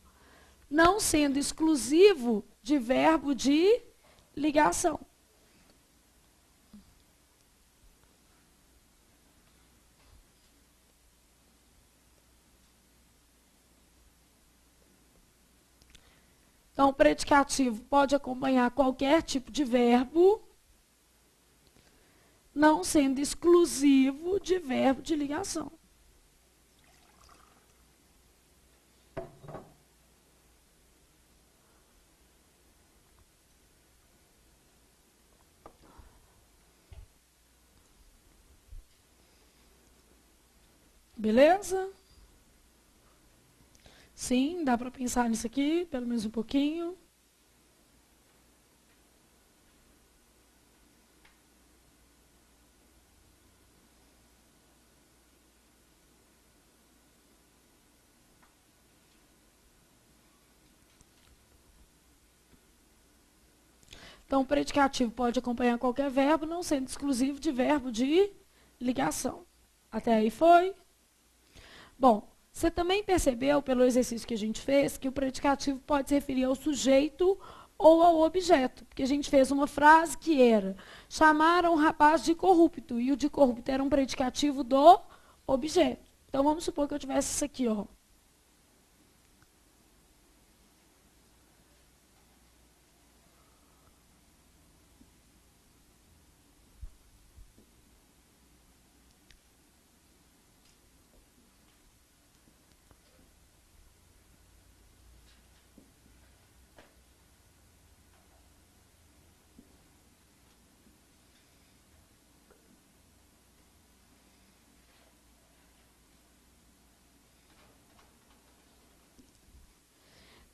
não sendo exclusivo de verbo de ligação. Então, o predicativo pode acompanhar qualquer tipo de verbo, não sendo exclusivo de verbo de ligação. Beleza? Sim, dá para pensar nisso aqui, pelo menos um pouquinho. Então, o predicativo pode acompanhar qualquer verbo, não sendo exclusivo de verbo de ligação. Até aí foi? Bom, você também percebeu, pelo exercício que a gente fez, que o predicativo pode se referir ao sujeito ou ao objeto. Porque a gente fez uma frase que era, chamaram o rapaz de corrupto, e o de corrupto era um predicativo do objeto. Então, vamos supor que eu tivesse isso aqui, ó.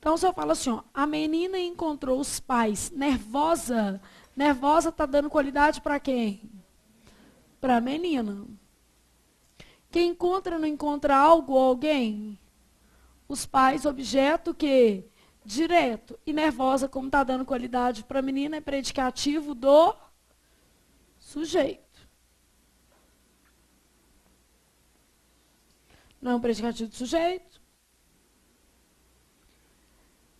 Então, se eu falo assim, ó, a menina encontrou os pais nervosa, nervosa está dando qualidade para quem? Para a menina. Quem encontra, não encontra algo ou alguém? Os pais, objeto que? Direto. E nervosa, como está dando qualidade para a menina, é predicativo do sujeito. Não é um predicativo do sujeito?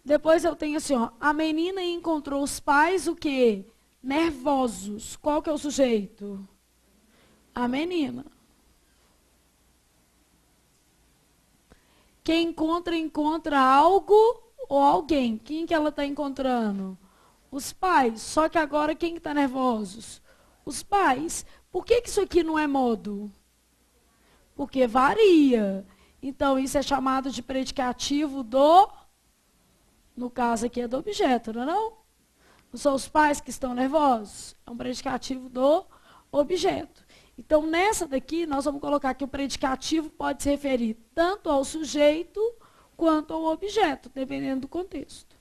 Depois eu tenho assim, ó, a menina encontrou os pais o quê? Nervosos. Qual que é o sujeito? A menina. Quem encontra, encontra algo ou alguém. Quem que ela está encontrando? Os pais. Só que agora quem está nervosos? Os pais. Por que isso aqui não é modo? Porque varia. Então, isso é chamado de predicativo do... No caso aqui é do objeto, não é não? Não são os pais que estão nervosos? É um predicativo do objeto. Então, nessa daqui, nós vamos colocar que o predicativo pode se referir tanto ao sujeito quanto ao objeto, dependendo do contexto.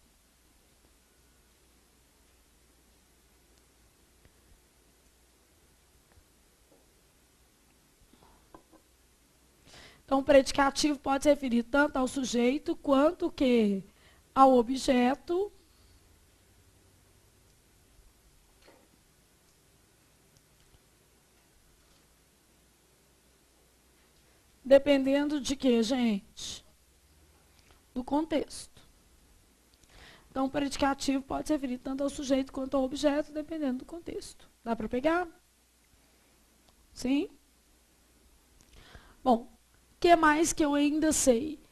Então, o predicativo pode se referir tanto ao sujeito quanto que ao objeto. Dependendo de quê, gente? Do contexto. Então, o predicativo pode se referir tanto ao sujeito quanto ao objeto, dependendo do contexto. Dá para pegar? Sim? Bom, o que mais que eu ainda sei?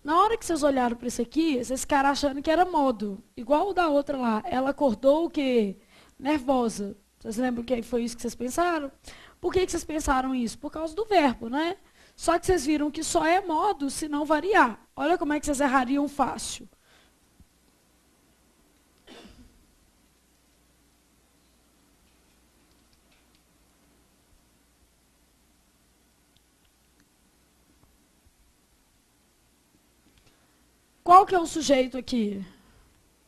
Na hora que vocês olharam para isso aqui, vocês ficaram achando que era modo. Igual o da outra lá. Ela acordou o quê? Nervosa. Vocês lembram que foi isso que vocês pensaram? Por que vocês pensaram isso? Por causa do verbo, né? Só que vocês viram que só é modo se não variar. Olha como é que vocês errariam fácil. Qual que é o sujeito aqui?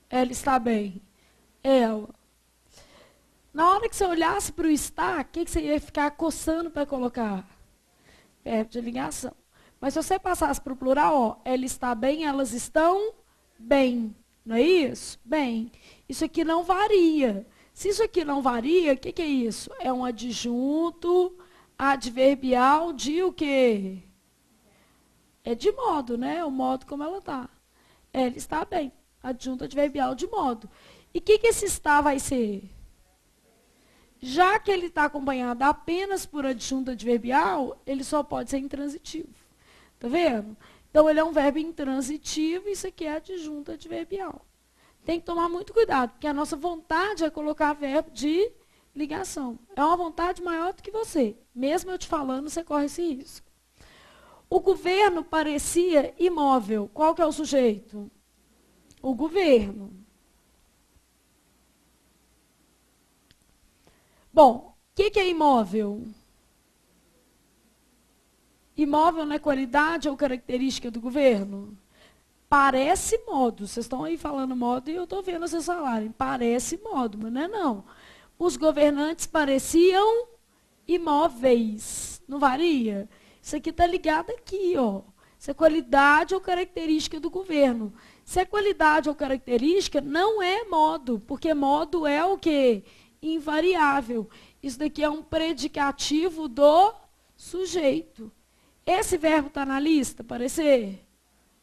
Ela está bem. Ela. Na hora que você olhasse para o está, o que você ia ficar coçando para colocar? Verbo de ligação. Mas se você passasse para o plural, ó, ela está bem, elas estão bem. Não é isso? Bem. Isso aqui não varia. Se isso aqui não varia, o que é isso? É um adjunto adverbial de o quê? É de modo, né? O modo como ela está. Ela está bem. Adjunto adverbial de modo. E o que esse está vai ser? Já que ele está acompanhado apenas por adjunto adverbial, ele só pode ser intransitivo. Tá vendo? Então, ele é um verbo intransitivo e isso aqui é adjunto adverbial. Tem que tomar muito cuidado, porque a nossa vontade é colocar verbo de ligação. É uma vontade maior do que você. Mesmo eu te falando, você corre esse risco. O governo parecia imóvel. Qual que é o sujeito? O governo. Bom, o que é imóvel? Imóvel não é qualidade ou característica do governo? Parece modo. Vocês estão aí falando modo e eu estou vendo vocês falarem. Parece modo, mas não é não. Os governantes pareciam imóveis. Não varia? Isso aqui está ligado aqui, ó. Isso é qualidade ou característica do governo. Se é qualidade ou característica, não é modo, porque modo é o quê? Invariável. Isso daqui é um predicativo do sujeito. Esse verbo está na lista, parecer?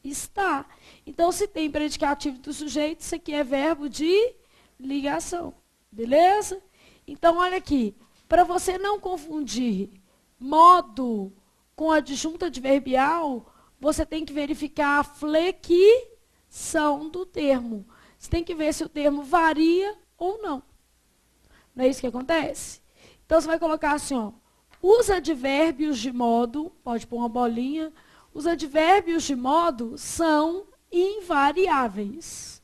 Está. Então, se tem predicativo do sujeito, isso aqui é verbo de ligação. Beleza? Então, olha aqui. Para você não confundir modo com adjunto adverbial, você tem que verificar a flexão do termo. Você tem que ver se o termo varia ou não. Não é isso que acontece? Então, você vai colocar assim, ó. Os advérbios de modo, pode pôr uma bolinha, os advérbios de modo são invariáveis.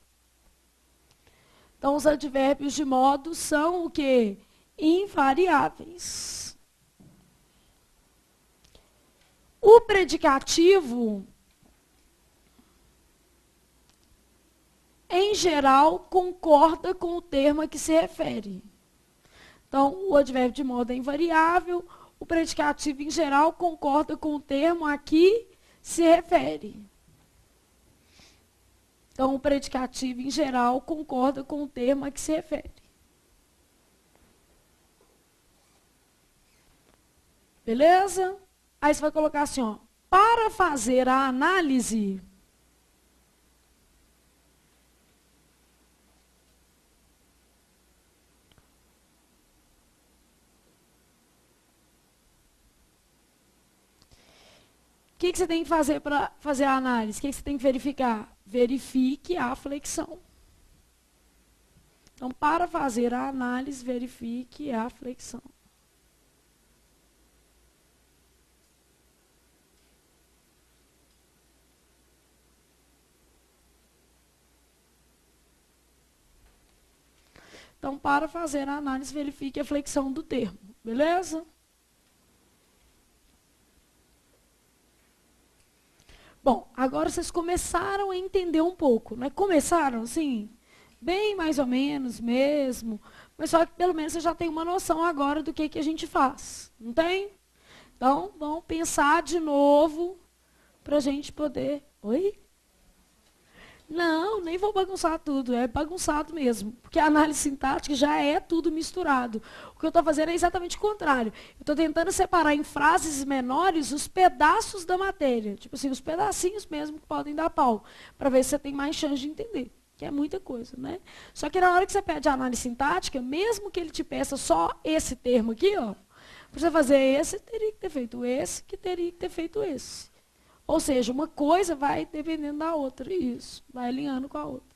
Então, os advérbios de modo são o quê? Invariáveis. O predicativo, em geral, concorda com o termo a que se refere. Então, o advérbio de modo é invariável, o predicativo, em geral, concorda com o termo a que se refere. Então, o predicativo, em geral, concorda com o termo a que se refere. Beleza? Aí você vai colocar assim, ó, para fazer a análise, o que você tem que fazer para fazer a análise? O que você tem que verificar? Verifique a flexão. Então, para fazer a análise, verifique a flexão. Então, para fazer a análise, verifique a flexão do termo. Beleza? Bom, agora vocês começaram a entender um pouco, né? Começaram, assim, bem mais ou menos mesmo, mas só que pelo menos você já tem uma noção agora do que a gente faz, não tem? Então, vamos pensar de novo para a gente poder... Oi? Não, nem vou bagunçar tudo, é bagunçado mesmo. Porque a análise sintática já é tudo misturado. O que eu estou fazendo é exatamente o contrário. Eu estou tentando separar em frases menores os pedaços da matéria. Tipo assim, os pedacinhos mesmo que podem dar pau. Para ver se você tem mais chance de entender. Que é muita coisa, né? Só que na hora que você pede a análise sintática, mesmo que ele te peça só esse termo aqui, ó, para você fazer esse, teria que ter feito esse, que teria que ter feito esse. Ou seja, uma coisa vai dependendo da outra, isso, vai alinhando com a outra.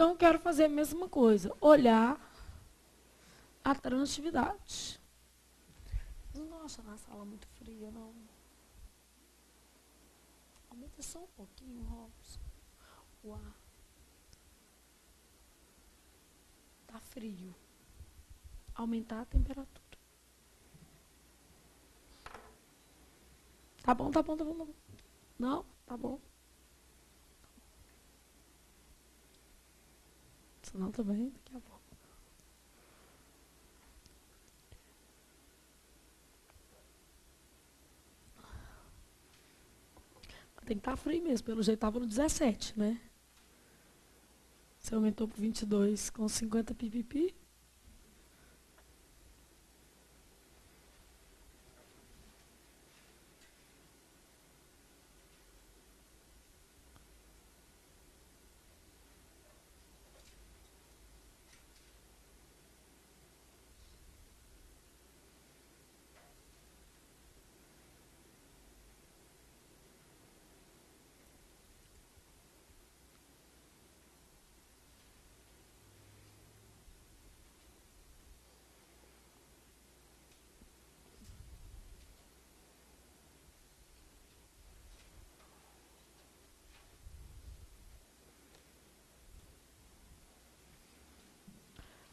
Então, eu quero fazer a mesma coisa, olhar a transitividade. Não estou achando a sala muito fria, não. Aumenta só um pouquinho, Robson. O ar. Tá frio. Aumentar a temperatura. Tá bom, tá bom, tá bom, tá bom. Não? Tá bom. Senão também, daqui a pouco. Tem que estar frio mesmo, pelo jeito estava no 17, né? Você aumentou para 22 com 50 pipipi.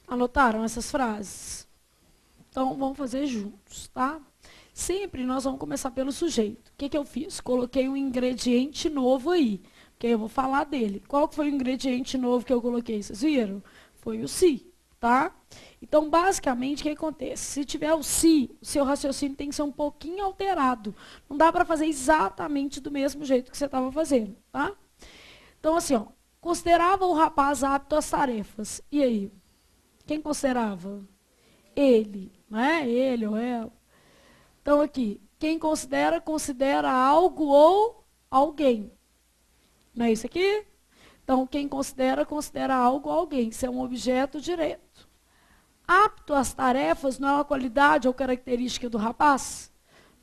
Anotaram essas frases? Então, vamos fazer juntos, tá? Sempre nós vamos começar pelo sujeito. O que, que eu fiz? Coloquei um ingrediente novo aí, porque eu vou falar dele. Qual que foi o ingrediente novo que eu coloquei? Vocês viram? Foi o se, tá? Então, basicamente, o que acontece? Se tiver o se, o seu raciocínio tem que ser um pouquinho alterado. Não dá para fazer exatamente do mesmo jeito que você estava fazendo, tá? Então, assim, ó, considerava o rapaz apto às tarefas. E aí? Quem considerava? Ele, não é? Ele ou ela. Então, aqui, quem considera, considera algo ou alguém. Não é isso aqui? Então, quem considera, considera algo ou alguém. Isso é um objeto direto. Apto às tarefas não é uma qualidade ou característica do rapaz?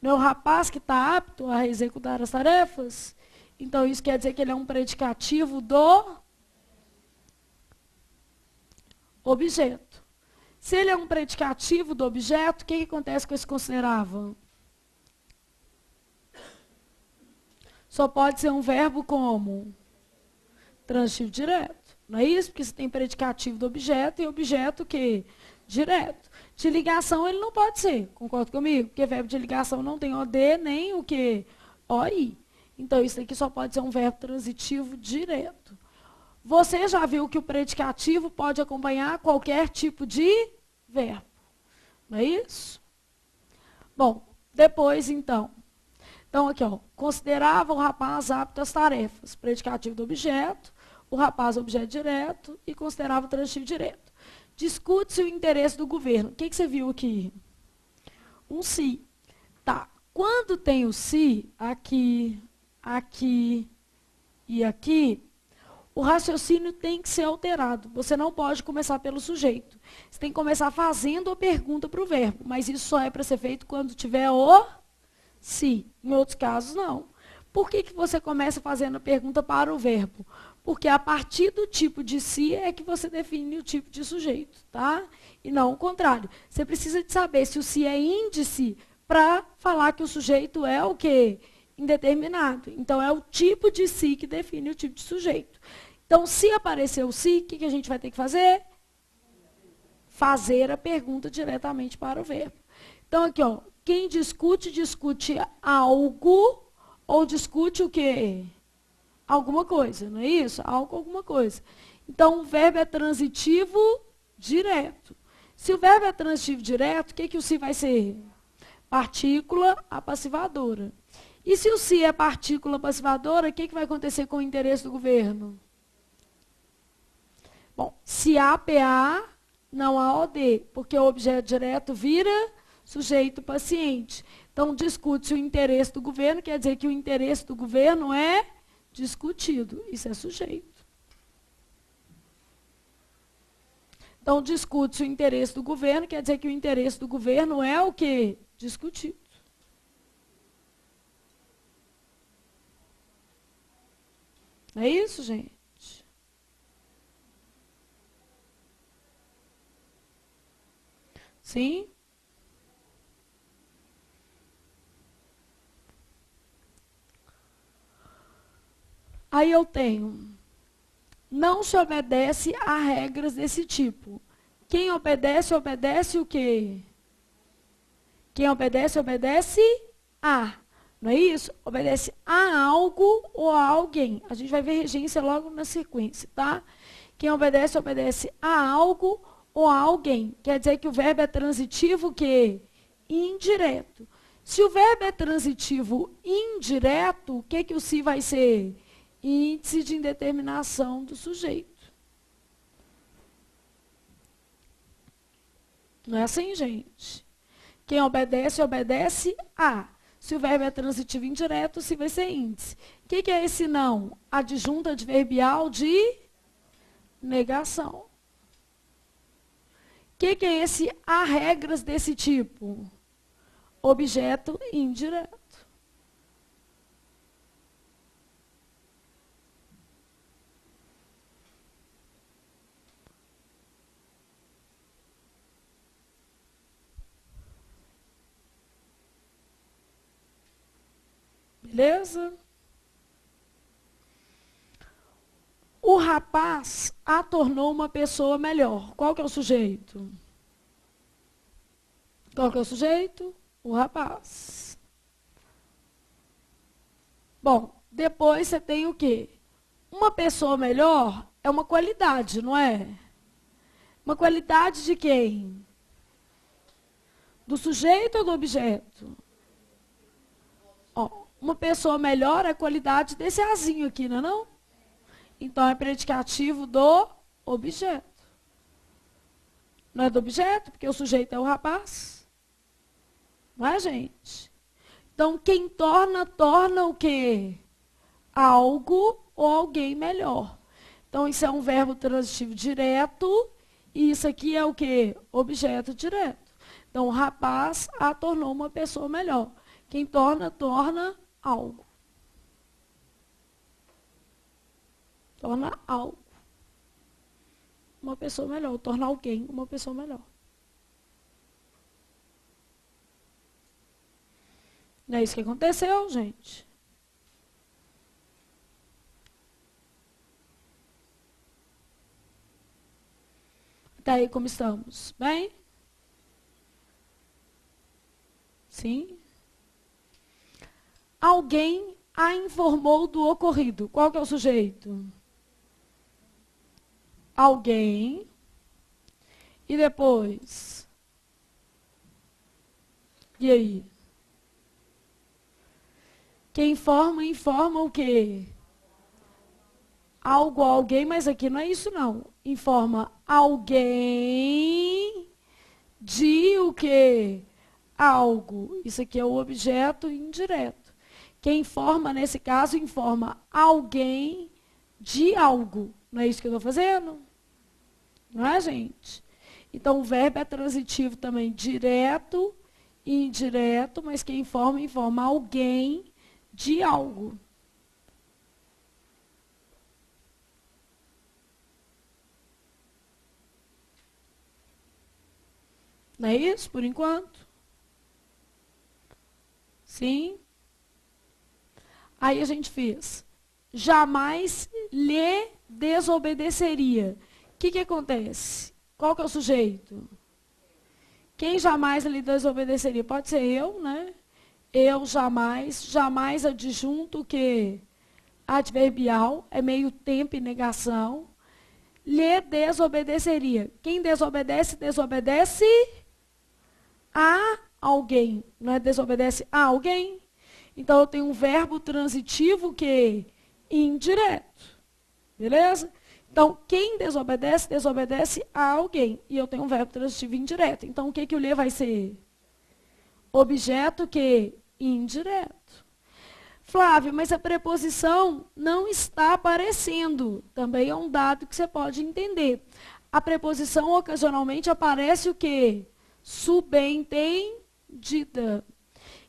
Não é o rapaz que está apto a executar as tarefas? Então, isso quer dizer que ele é um predicativo do objeto. Se ele é um predicativo do objeto, o que acontece com esse considerava? Só pode ser um verbo como? Transitivo direto. Não é isso? Porque você tem predicativo do objeto e objeto que? Direto. De ligação ele não pode ser, concorda comigo? Porque verbo de ligação não tem OD nem o que? OI. Então isso aqui só pode ser um verbo transitivo direto. Você já viu que o predicativo pode acompanhar qualquer tipo de verbo. Não é isso? Bom, depois então. Então aqui, ó, considerava o rapaz apto às tarefas. Predicativo do objeto, o rapaz objeto direto e considerava o transitivo direto. Discute-se o interesse do governo. O que você viu aqui? Um se. Tá. Quando tem o se, aqui, aqui e aqui, o raciocínio tem que ser alterado. Você não pode começar pelo sujeito. Você tem que começar fazendo a pergunta para o verbo. Mas isso só é para ser feito quando tiver o se. Em outros casos, não. Por que você começa fazendo a pergunta para o verbo? Porque a partir do tipo de se é que você define o tipo de sujeito, tá? E não o contrário. Você precisa de saber se o se é índice para falar que o sujeito é o quê? Indeterminado. Então, é o tipo de se que define o tipo de sujeito. Então, se aparecer o se, o que a gente vai ter que fazer? Fazer a pergunta diretamente para o verbo. Então, aqui, ó, quem discute, discute algo ou discute o quê? Alguma coisa, não é isso? Algo, alguma coisa. Então, o verbo é transitivo direto. Se o verbo é transitivo direto, o que o se vai ser? Partícula apassivadora. E se o se é partícula apassivadora, o que vai acontecer com o interesse do governo? Bom, se há PA, não há OD, porque o objeto direto vira sujeito paciente. Então, discute-se o interesse do governo, quer dizer que o interesse do governo é discutido. Isso é sujeito. Então, discute-se o interesse do governo, quer dizer que o interesse do governo é o quê? Discutido. É isso, gente? Sim? Aí eu tenho, não se obedece a regras desse tipo. Quem obedece, obedece o quê? Quem obedece, obedece a. Não é isso? Obedece a algo ou a alguém. A gente vai ver regência logo na sequência, tá? Quem obedece, obedece a algo ou a alguém. Quer dizer que o verbo é transitivo que indireto. Se o verbo é transitivo indireto, o que o se vai ser? Índice de indeterminação do sujeito. Não é assim, gente? Quem obedece, obedece a. Se o verbo é transitivo indireto, se vai ser índice. O que é esse não? Adjunta adverbial de negação. O que é esse há regras desse tipo? Objeto indireto. Beleza? O rapaz a tornou uma pessoa melhor. Qual que é o sujeito? Qual que é o sujeito? O rapaz. Bom, depois você tem o quê? Uma pessoa melhor é uma qualidade, não é? Uma qualidade de quem? Do sujeito ou do objeto? Ó, uma pessoa melhor é a qualidade desse azinho aqui, não é não? Então é predicativo do objeto. Não é do objeto, porque o sujeito é o rapaz. Não é, gente? Então, quem torna, torna o quê? Algo ou alguém melhor. Então, isso é um verbo transitivo direto, e isso aqui é o quê? Objeto direto. Então, o rapaz a tornou uma pessoa melhor. Quem torna, torna algo. Torna algo. Uma pessoa melhor. Torna alguém uma pessoa melhor. Não é isso que aconteceu, gente? Até aí como estamos? Bem? Sim? Alguém a informou do ocorrido. Qual que é o sujeito? Alguém. E depois? E aí? Quem informa, informa o quê? Algo, alguém, mas aqui não é isso não. Informa alguém de o quê? Algo. Isso aqui é o objeto indireto. Quem informa, nesse caso, informa alguém de algo. Não é isso que eu estou fazendo? Não é, gente? Então, o verbo é transitivo também direto e indireto, mas quem informa, informa alguém de algo. Não é isso, por enquanto? Sim? Aí a gente fez. Jamais lhe desobedeceria. O que acontece? Qual que é o sujeito? Quem jamais lhe desobedeceria? Pode ser eu, né? Eu jamais. Jamais adjunto que adverbial, é meio tempo e negação. Lhe desobedeceria. Quem desobedece, desobedece a alguém. Não é desobedece a alguém? Então, eu tenho um verbo transitivo que é indireto. Beleza? Então, quem desobedece, desobedece a alguém. E eu tenho um verbo transitivo indireto. Então, o que o lhe vai ser? Objeto que é indireto. Flávio, mas a preposição não está aparecendo. Também é um dado que você pode entender. A preposição ocasionalmente aparece o quê? Subentendida.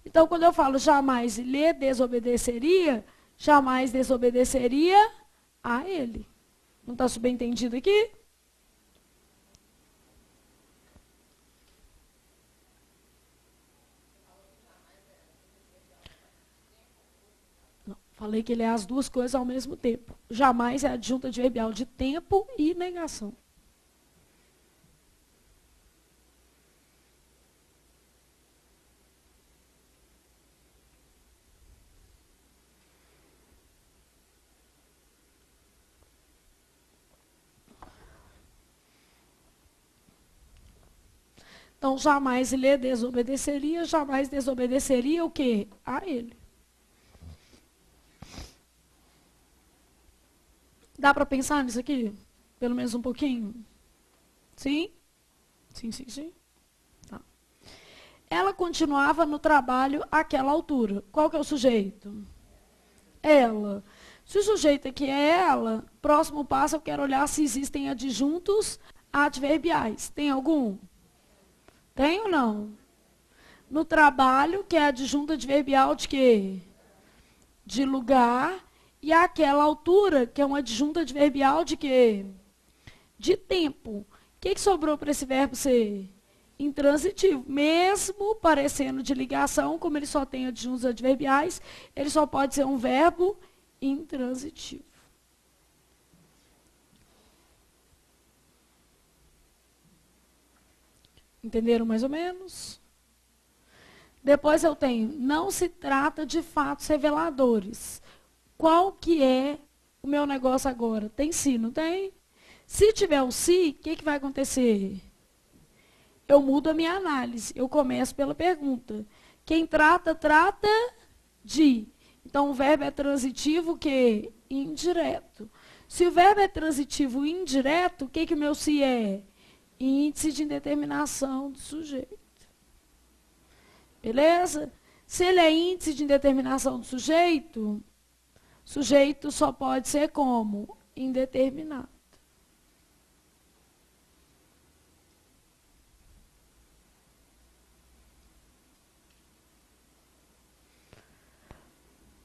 Então, quando eu falo jamais lhe desobedeceria, jamais desobedeceria a ele. Não está subentendido aqui? Não, falei que ele é as duas coisas ao mesmo tempo. Jamais é adjunta adverbial de tempo e negação. Então, jamais lhe desobedeceria o quê? A ele. Dá para pensar nisso aqui? Pelo menos um pouquinho? Sim? Sim, sim, sim. Tá. Ela continuava no trabalho àquela altura. Qual que é o sujeito? Ela. Se o sujeito aqui é ela, próximo passo eu quero olhar se existem adjuntos adverbiais. Tem algum? Tem ou não? No trabalho, que é adjunto adverbial de quê? De lugar. E àquela altura, que é um adjunto adverbial de quê? De tempo. O que sobrou para esse verbo ser? Intransitivo. Mesmo parecendo de ligação, como ele só tem adjuntos adverbiais, ele só pode ser um verbo intransitivo. Entenderam mais ou menos? Depois eu tenho, não se trata de fatos reveladores. Qual que é o meu negócio agora? Tem se, não tem? Se tiver o se, o que vai acontecer? Eu mudo a minha análise. Eu começo pela pergunta. Quem trata, trata de. Então, o verbo é transitivo, que indireto. Se o verbo é transitivo indireto, o que o meu se é? Índice de indeterminação do sujeito. Beleza? Se ele é índice de indeterminação do sujeito só pode ser como? Indeterminado.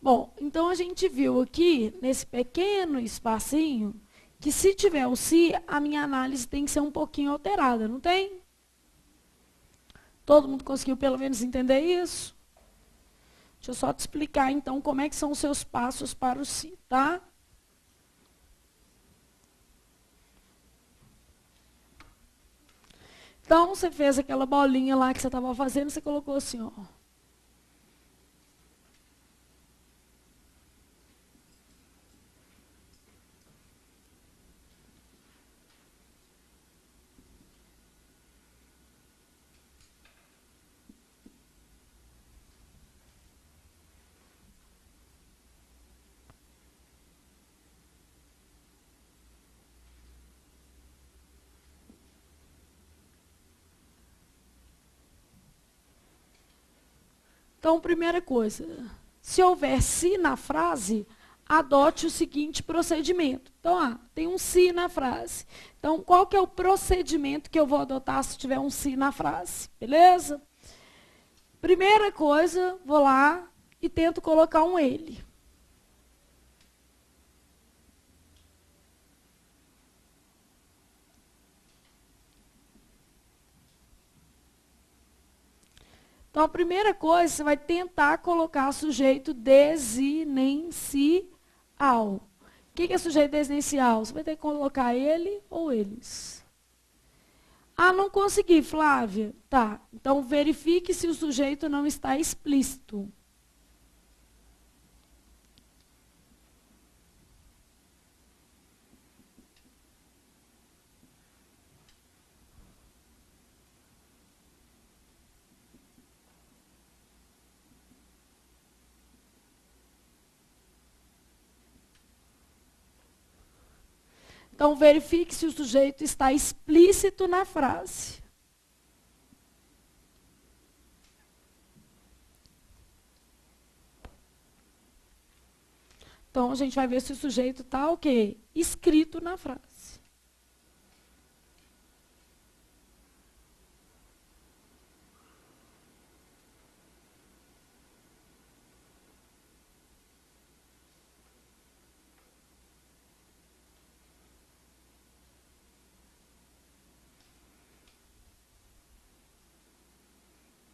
Bom, então a gente viu aqui, nesse pequeno espacinho, que se tiver o se, a minha análise tem que ser um pouquinho alterada, não tem? Todo mundo conseguiu pelo menos entender isso? Deixa eu só te explicar, então, como é que são os seus passos para o se, tá? Então, você fez aquela bolinha lá que você estava fazendo, você colocou assim, ó. Então, primeira coisa, se houver se na frase, adote o seguinte procedimento. Então, tem um se na frase. Então, qual que é o procedimento que eu vou adotar se tiver um se na frase? Beleza? Primeira coisa, vou lá e tento colocar um ele. Então, a primeira coisa, você vai tentar colocar sujeito desinencial. O que é sujeito desinencial? Você vai ter que colocar ele ou eles. Ah, não consegui, Flávia. Tá, então verifique se o sujeito não está explícito. Então, verifique se o sujeito está explícito na frase. Então, a gente vai ver se o sujeito está o quê? Escrito na frase.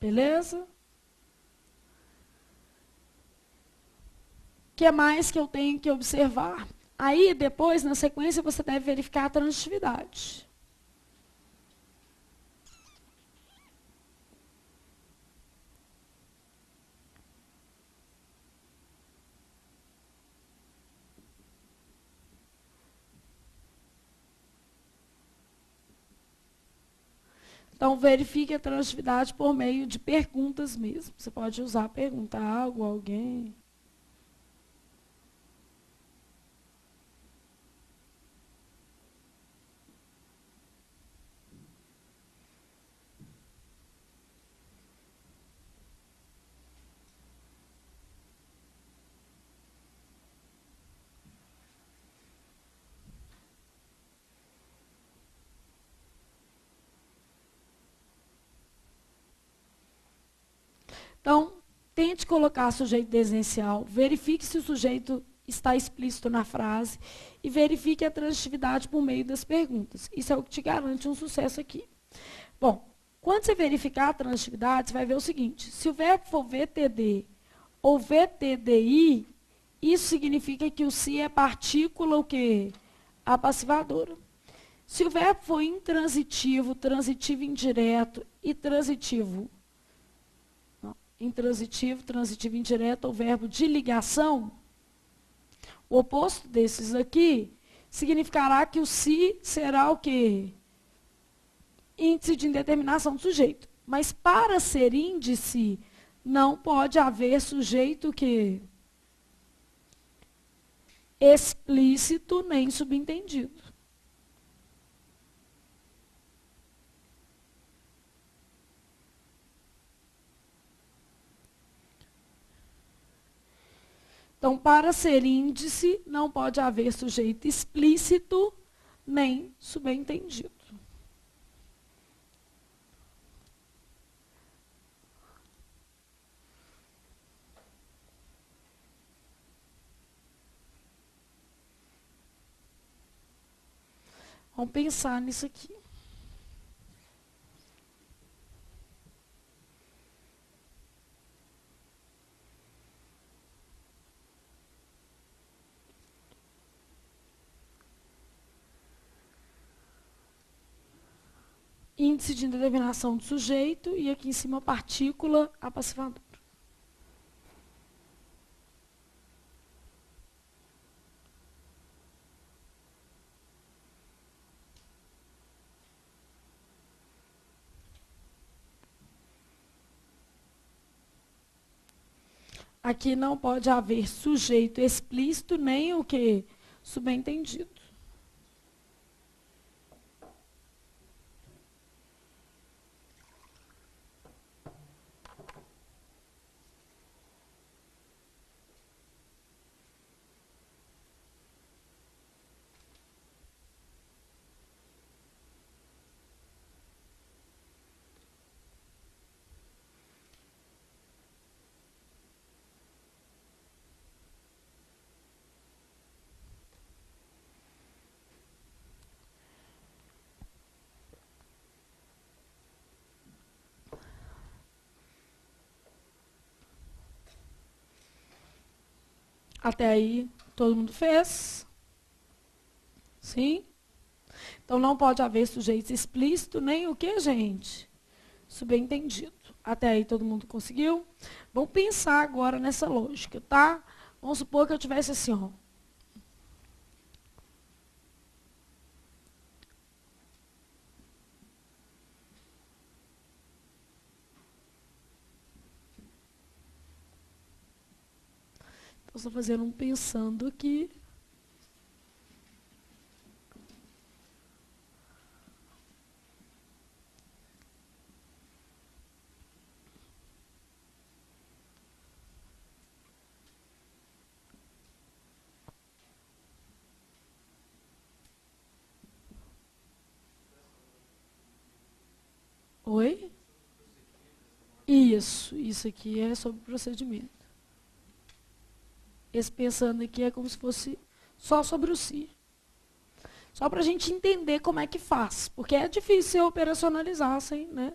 Beleza? O que mais que eu tenho que observar? Aí, depois, na sequência, você deve verificar a transitividade. Então, verifique a transitividade por meio de perguntas mesmo. Você pode usar perguntar algo a alguém. Então, tente colocar sujeito desinencial, verifique se o sujeito está explícito na frase e verifique a transitividade por meio das perguntas. Isso é o que te garante um sucesso aqui. Bom, quando você verificar a transitividade, você vai ver o seguinte, se o verbo for VTD ou VTDI, isso significa que o se é partícula o quê? Apassivadora. Se o verbo for intransitivo, transitivo indireto e transitivo. Intransitivo, transitivo indireto, o verbo de ligação, o oposto desses aqui significará que o se será o quê? Índice de indeterminação do sujeito. Mas para ser índice, não pode haver sujeito que explícito nem subentendido. Então, para ser índice, não pode haver sujeito explícito nem subentendido. Vamos pensar nisso aqui. Índice de indeterminação do sujeito e aqui em cima partícula apassivadora. Aqui não pode haver sujeito explícito nem o que? Subentendido. Até aí, todo mundo fez? Sim? Então, não pode haver sujeito explícito, nem o que, gente? Subentendido. Até aí, todo mundo conseguiu? Vamos pensar agora nessa lógica, tá? Vamos supor que eu tivesse assim, ó. Então, estou fazendo um pensando aqui. Oi? Isso aqui é sobre procedimento. Esse pensando aqui é como se fosse só sobre o si. Só para a gente entender como é que faz. Porque é difícil operacionalizar sem, né?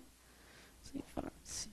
Sem frase.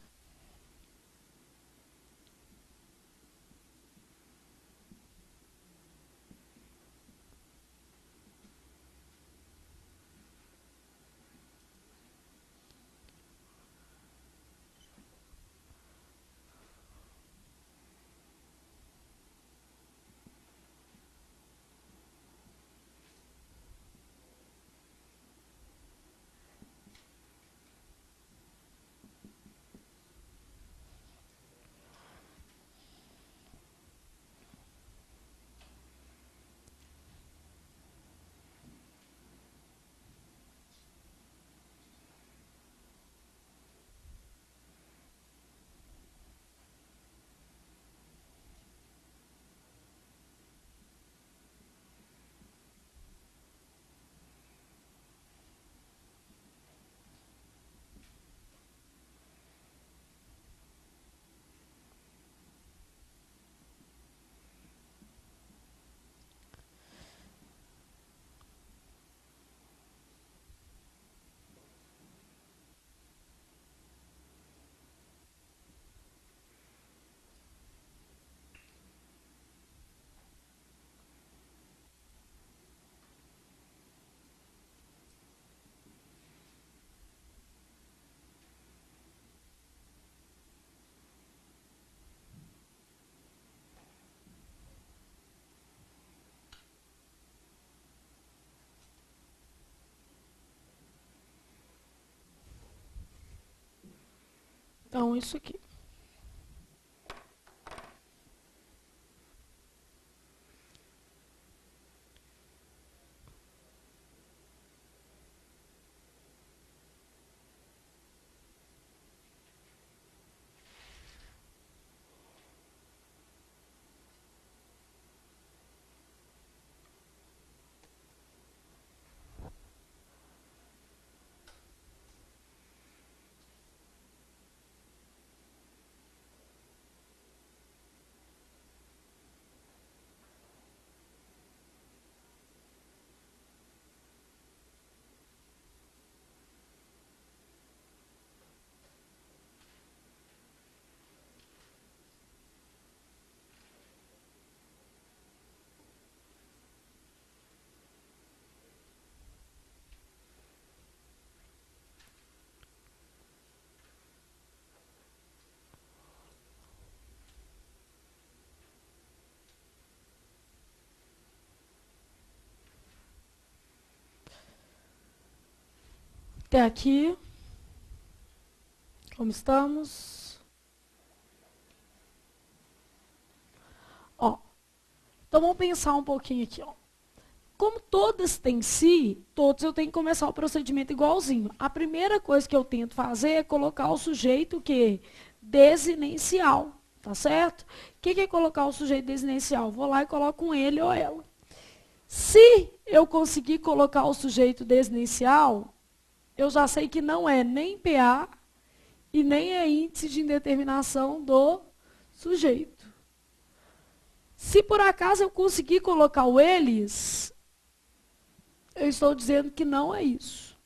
Então, isso aqui. Até aqui. Como estamos? Ó, então vamos pensar um pouquinho aqui, ó. Como todas têm si, todos eu tenho que começar o procedimento igualzinho. A primeira coisa que eu tento fazer é colocar o sujeito que desinencial, tá certo? O que é colocar o sujeito desinencial? Vou lá e coloco um ele ou ela. Se eu conseguir colocar o sujeito desinencial, eu já sei que não é nem PA e nem é índice de indeterminação do sujeito. Se por acaso eu conseguir colocar o eles, eu estou dizendo que não é isso.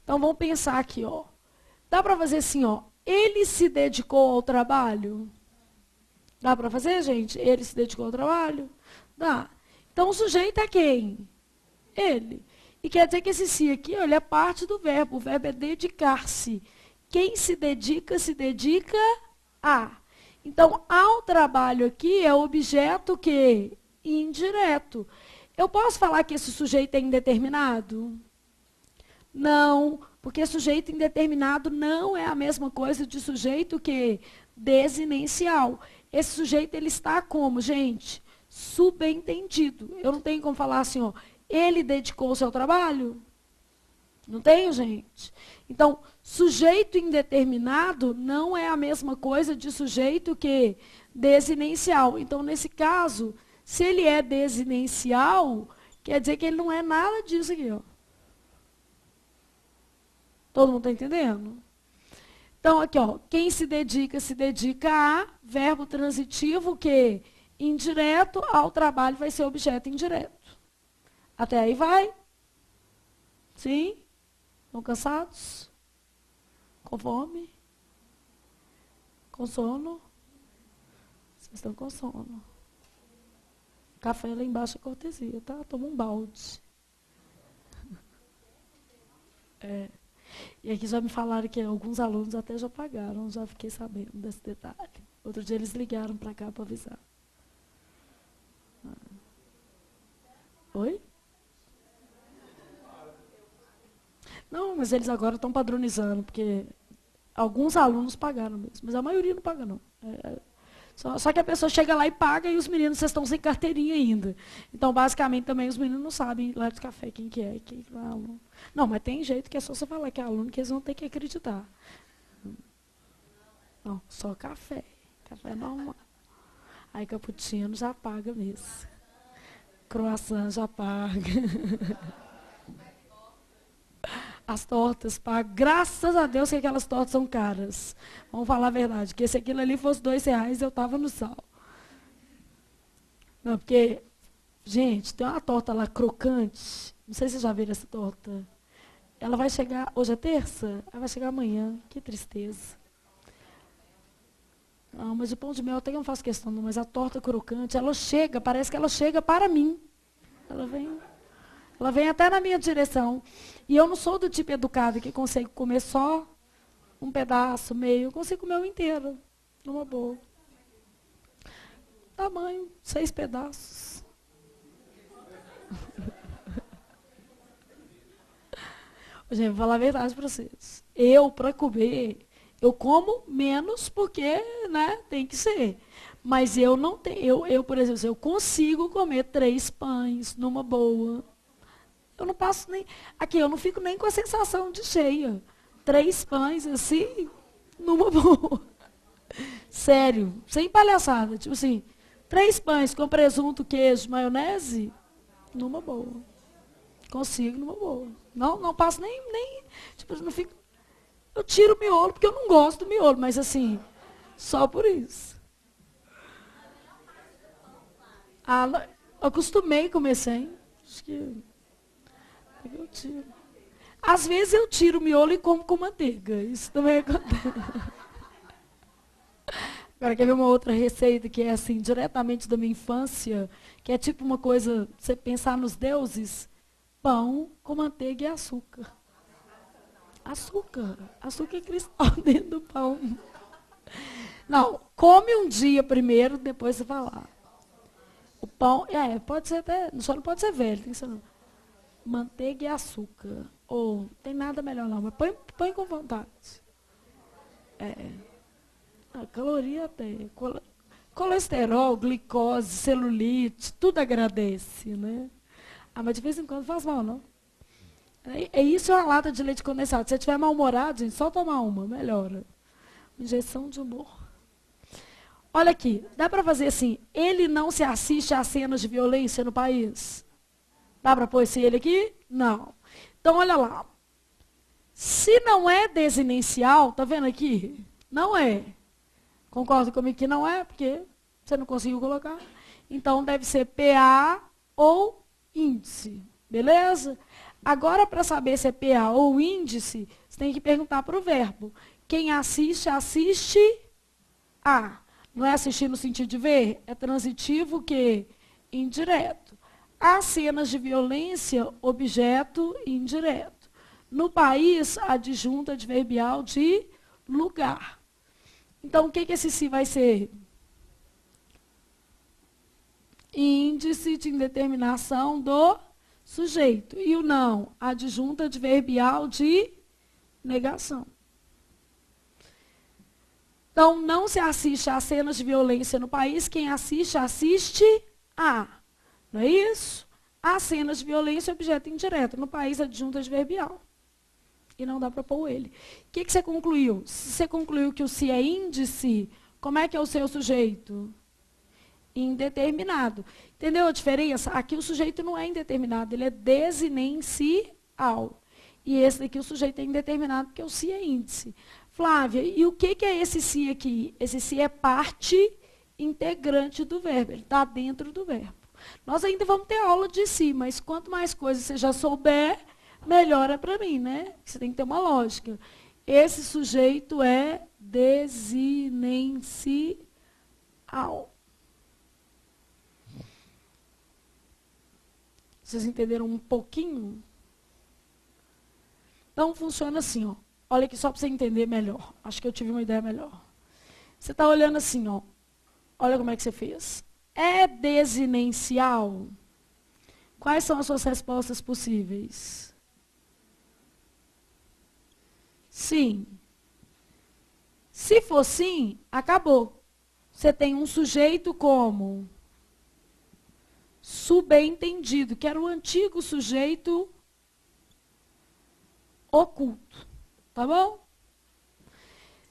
Então vamos pensar aqui, ó. Dá para fazer assim, ó. Ele se dedicou ao trabalho? Dá para fazer, gente? Ele se dedicou ao trabalho? Dá. Então o sujeito é quem? Ele. E quer dizer que esse se aqui, ó, ele é parte do verbo. O verbo é dedicar-se. Quem se dedica a. Então, ao trabalho aqui é objeto que? Indireto. Eu posso falar que esse sujeito é indeterminado? Não, porque sujeito indeterminado não é a mesma coisa de sujeito que? Desinencial. Esse sujeito, ele está como, gente? Subentendido. Eu não tenho como falar assim, ó, ele dedicou-se ao trabalho? Não tenho, gente? Então, sujeito indeterminado não é a mesma coisa de sujeito que desinencial. Então, nesse caso, se ele é desinencial, quer dizer que ele não é nada disso aqui, ó. Todo mundo está entendendo? Então, aqui, ó, quem se dedica a, verbo transitivo que indireto ao trabalho vai ser objeto indireto. Até aí vai? Sim? Estão cansados? Com fome? Com sono? Vocês estão com sono. Café lá embaixo é cortesia, tá? Toma um balde. É. E aqui já me falaram que alguns alunos até já pagaram, já fiquei sabendo desse detalhe. Outro dia eles ligaram para cá para avisar. Oi? Não, mas eles agora estão padronizando, porque alguns alunos pagaram mesmo, mas a maioria não paga, não. Só que a pessoa chega lá e paga e os meninos, vocês estão sem carteirinha ainda. Então, basicamente, também os meninos não sabem lá de café quem que é, quem não é aluno. Não, mas tem jeito que é só você falar que é aluno que eles vão ter que acreditar. Não, só café. Café normal. Aí cappuccino já paga mesmo. Croissant já paga. As tortas pagam. Graças a Deus que aquelas tortas são caras. Vamos falar a verdade. Que se aquilo ali fosse R$2, eu estava no sal. Não, porque, gente, tem uma torta lá crocante. Não sei se vocês já viram essa torta. Ela vai chegar, hoje é terça? Ela vai chegar amanhã. Que tristeza. Não, mas o pão de mel até que eu não faço questão, não, mas a torta crocante, ela chega, parece que ela chega para mim. Ela vem até na minha direção. E eu não sou do tipo educado que consegue comer só um pedaço, meio. Eu consigo comer o inteiro, numa boa. Tamanho, 6 pedaços. Gente, vou falar a verdade para vocês. Eu, para comer, Eu como menos porque, né, tem que ser. Mas eu não tenho, por exemplo, eu consigo comer 3 pães numa boa. Eu não passo nem, aqui, eu não fico nem com a sensação de cheia. 3 pães, assim, numa boa. Sério, sem palhaçada. Tipo assim, 3 pães com presunto, queijo, maionese, numa boa. Consigo numa boa. Não passo nem, tipo, não fico. Eu tiro o miolo, porque eu não gosto do miolo, mas assim, só por isso. Ah, eu acostumei a comer sem. Acho que eu tiro. Às vezes eu tiro o miolo e como com manteiga. Isso também acontece. Agora, quer ver uma outra receita que é assim, diretamente da minha infância, que é tipo uma coisa, você pensar nos deuses, pão com manteiga e açúcar. Açúcar. Açúcar cristal dentro do pão. Não, come um dia primeiro, depois você vai lá. O pão, pode ser até, só não pode ser velho, tem que ser manteiga e açúcar. Ou, tem nada melhor não, mas põe com vontade. A caloria tem. Colesterol, glicose, celulite, tudo agradece, né? Ah, mas de vez em quando faz mal, não? Isso é uma lata de leite condensado. Se você estiver mal-humorado, gente, só tomar uma, melhora. Injeção de humor. Olha aqui, dá para fazer assim, ele não se assiste a cenas de violência no país? Dá para pôr esse ele aqui? Não. Então, olha lá. Se não é desinencial, tá vendo aqui? Não é. Concorda comigo que não é? Porque você não conseguiu colocar. Então, deve ser PA ou índice. Beleza? Agora, para saber se é PA ou índice, você tem que perguntar para o verbo. Quem assiste, assiste a. Não é assistir no sentido de ver? É transitivo que indireto. As cenas de violência, objeto indireto. No país, adjunto adverbial de lugar. Então, o que esse se vai ser? Índice de indeterminação do sujeito. E o não? Adjunto adverbial de negação. Então, não se assiste a cenas de violência no país. Quem assiste, assiste a. Não é isso? A cenas de violência, objeto indireto. No país, adjunto adverbial. E não dá para pôr ele. O que você concluiu? Se você concluiu que o se é índice, como é que é o seu sujeito? Indeterminado. Entendeu a diferença? Aqui o sujeito não é indeterminado, ele é desinencial. E esse daqui o sujeito é indeterminado, porque o se é índice. Flávia, e o que é esse se aqui? Esse se é parte integrante do verbo, ele está dentro do verbo. Nós ainda vamos ter aula de si, mas quanto mais coisas você já souber, melhor é para mim, né? Você tem que ter uma lógica. Esse sujeito é desinencial. Vocês entenderam um pouquinho? Então, funciona assim, ó. Olha aqui só para você entender melhor. Acho que eu tive uma ideia melhor. Você está olhando assim, ó. Olha como é que você fez. É desinencial? Quais são as suas respostas possíveis? Sim. Se for sim, acabou. Você tem um sujeito como subentendido, que era o antigo sujeito oculto. Tá bom?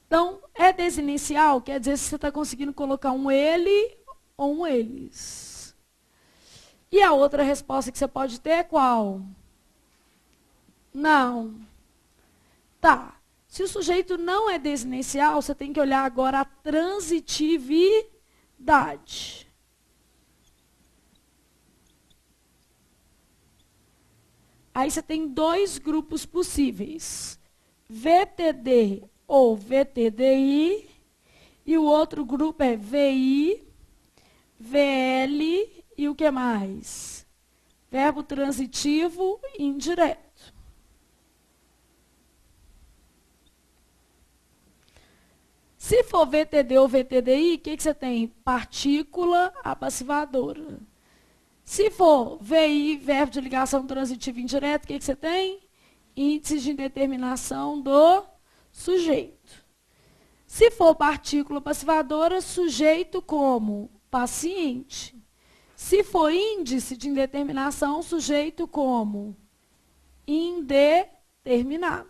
Então, é desinencial, quer dizer se você está conseguindo colocar um ele ou um eles. E a outra resposta que você pode ter é qual? Não. Tá. Se o sujeito não é desinencial, você tem que olhar agora a transitividade. Aí você tem 2 grupos possíveis. VTD ou VTDI, e o outro grupo é VI, VL e o que mais? Verbo transitivo indireto. Se for VTD ou VTDI, o que você tem? Partícula apassivadora. Se for VI, verbo de ligação transitiva indireta, o que você tem? Índice de indeterminação do sujeito. Se for partícula passivadora, sujeito como paciente. Se for índice de indeterminação, sujeito como indeterminado.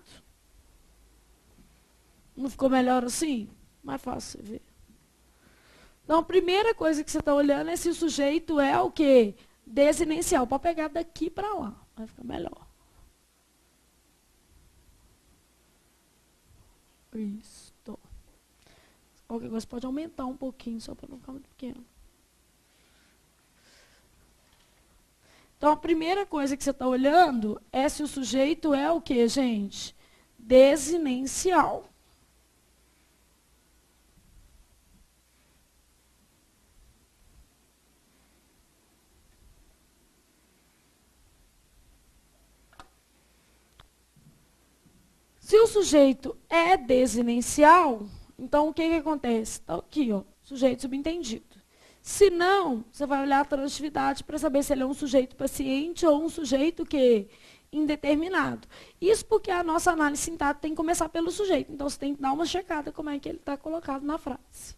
Não ficou melhor assim? Mais fácil você ver. Então, a primeira coisa que você está olhando é se o sujeito é o quê? Desinencial. Pode pegar daqui para lá. Vai ficar melhor. Isso. Qualquer coisa pode aumentar um pouquinho, só para não ficar muito pequeno. Então, a primeira coisa que você está olhando é se o sujeito é o quê, gente? Desinencial. Se o sujeito é desinencial, então o que acontece? Está aqui, ó, sujeito subentendido. Se não, você vai olhar a transitividade para saber se ele é um sujeito paciente ou um sujeito que indeterminado. Isso porque a nossa análise sintática tem que começar pelo sujeito. Então, você tem que dar uma checada como é que ele está colocado na frase.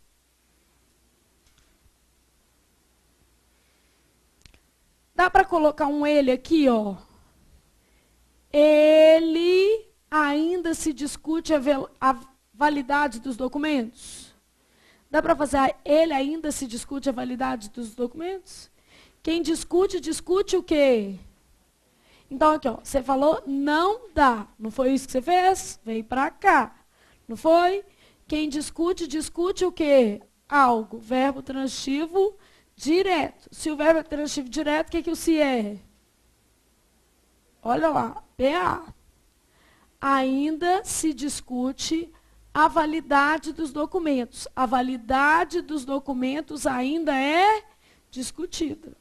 Dá para colocar um ele aqui, ó. Ele ainda se discute a validade dos documentos? Dá para fazer ele ainda se discute a validade dos documentos? Quem discute, discute o quê? Então, aqui, ó, você falou não dá. Não foi isso que você fez? Veio para cá. Não foi? Quem discute, discute o quê? Algo. Verbo transitivo direto. Se o verbo é transitivo direto, o que o se é? Olha lá, PA. Ainda se discute a validade dos documentos. A validade dos documentos ainda é discutida.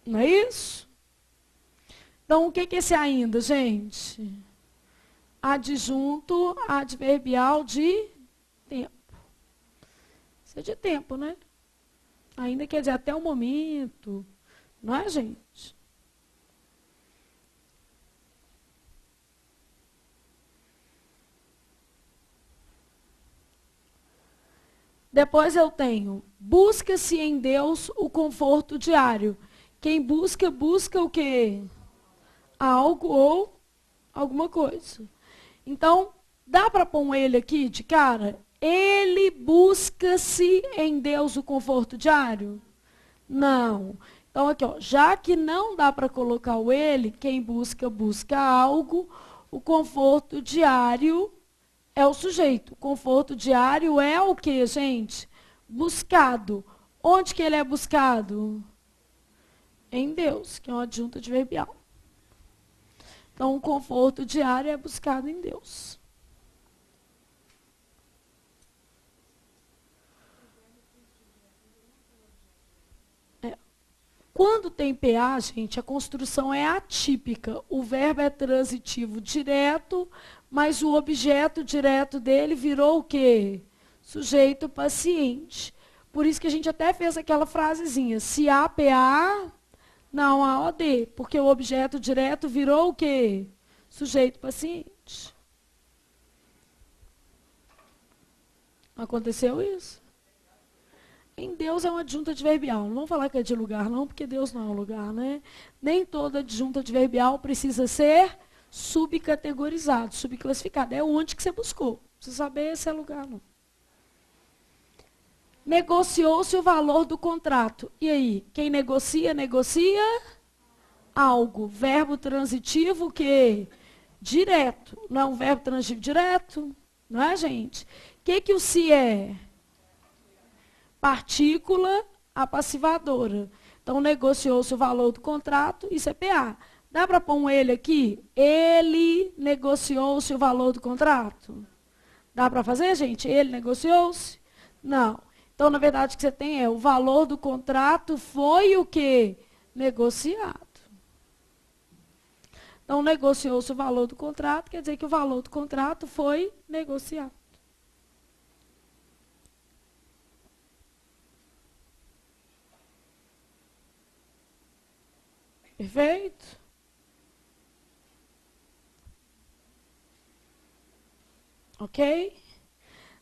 Não é isso? Então, o que é esse ainda, gente? Adjunto adverbial de tempo. Isso é de tempo, né? Ainda quer dizer até o momento. Não é, gente? Depois eu tenho, busca-se em Deus o conforto diário. Quem busca, busca o quê? Algo ou alguma coisa. Então, dá para pôr um ele aqui de cara? Ele busca-se em Deus o conforto diário? Não. Então, aqui, ó, já que não dá para colocar o ele, quem busca, busca algo, o conforto diário é o sujeito. O conforto diário é o que, gente? Buscado. Onde que ele é buscado? Em Deus, que é uma adjunta adverbial. Então, o conforto diário é buscado em Deus. Quando tem PA, gente, a construção é atípica. O verbo é transitivo direto, mas o objeto direto dele virou o quê? Sujeito paciente. Por isso que a gente até fez aquela frasezinha. Se há PA, não há OD. Porque o objeto direto virou o quê? Sujeito paciente. Aconteceu isso? Em Deus é uma adjunta adverbial. Não vamos falar que é de lugar, não, porque Deus não é um lugar, né? Nem toda adjunta adverbial precisa ser subcategorizado, subclassificado. É onde que você buscou. Não precisa saber se é lugar, não. Negociou-se o valor do contrato. E aí? Quem negocia, negocia algo. Verbo transitivo que direto. Não é um verbo transitivo direto? Não é, gente? O que o se é? Partícula apassivadora. Então, negociou-se o valor do contrato, isso é PA. Dá para pôr um ele aqui? Ele negociou-se o valor do contrato? Dá para fazer, gente? Ele negociou-se? Não. Então, na verdade, o que você tem é o valor do contrato foi o quê? Negociado. Então, negociou-se o valor do contrato, quer dizer que o valor do contrato foi negociado. Perfeito? Ok?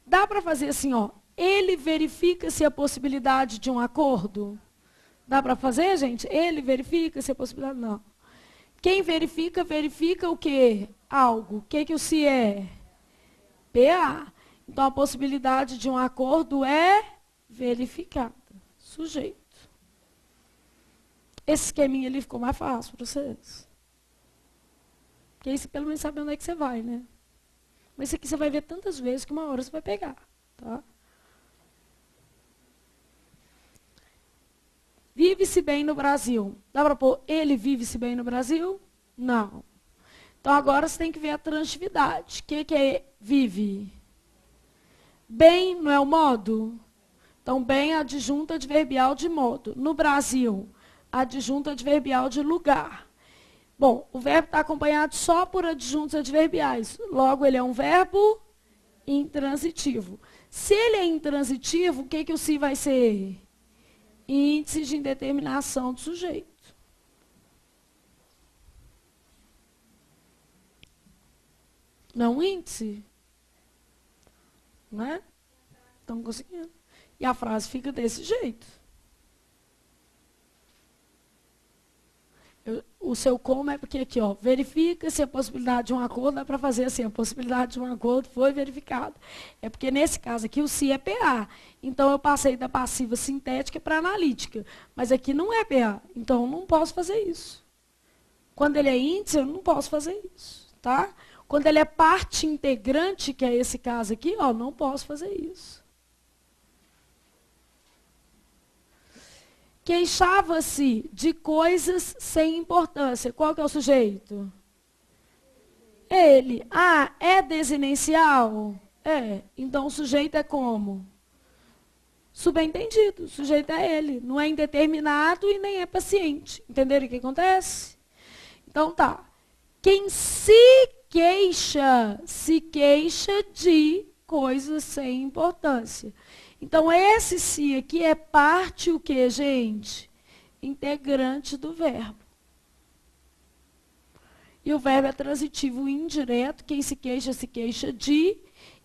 Dá para fazer assim, ó. Ele verifica se a possibilidade de um acordo. Dá para fazer, gente? Ele verifica se a possibilidade. Não. Quem verifica, verifica o quê? Algo. O que, que o se é? PA. Então, a possibilidade de um acordo é verificada. Sujeito. Esse esqueminha ali ficou mais fácil para vocês. Porque aí você pelo menos sabe onde é que você vai, né? Mas isso aqui você vai ver tantas vezes que uma hora você vai pegar. Tá? Vive-se bem no Brasil. Dá para pôr ele vive-se bem no Brasil? Não. Então agora você tem que ver a transitividade. O que é vive? Bem não é o modo? Então, bem é adjunta adverbial de modo. No Brasil, adjunta adverbial de lugar. Bom, o verbo está acompanhado só por adjuntos adverbiais. Logo, ele é um verbo intransitivo. Se ele é intransitivo, o que o se vai ser? Índice de indeterminação do sujeito. Não índice? Não é? Estão conseguindo. E a frase fica desse jeito. O seu como é porque aqui, ó, verifica se a possibilidade de um acordo, dá para fazer assim, a possibilidade de um acordo foi verificada. É porque nesse caso aqui o se é PA. Então eu passei da passiva sintética para analítica. Mas aqui não é PA. Então eu não posso fazer isso. Quando ele é índice, eu não posso fazer isso. Tá? Quando ele é parte integrante, que é esse caso aqui, ó, não posso fazer isso. Queixava-se de coisas sem importância. Qual que é o sujeito? Ele. Ah, é desinencial? É. Então o sujeito é como? Subentendido. O sujeito é ele. Não é indeterminado e nem é paciente. Entenderam o que acontece? Então tá. Quem se queixa de coisas sem importância. Então, esse se aqui é parte o quê, gente? Integrante do verbo. E o verbo é transitivo indireto. Quem se queixa de.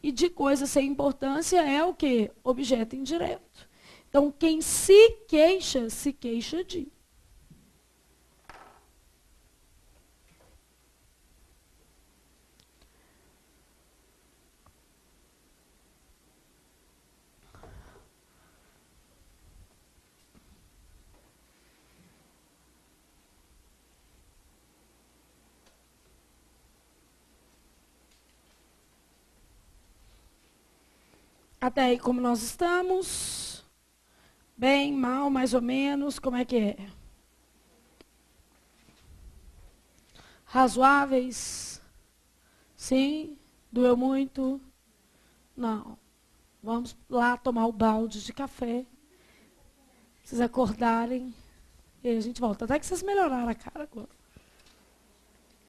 E de coisa sem importância é o quê? Objeto indireto. Então, quem se queixa de. Até aí, como nós estamos? Bem, mal, mais ou menos, como é que é? Razoáveis? Sim? Doeu muito? Não. Vamos lá tomar o balde de café. Vocês acordarem. E aí a gente volta. Até que vocês melhoraram a cara agora.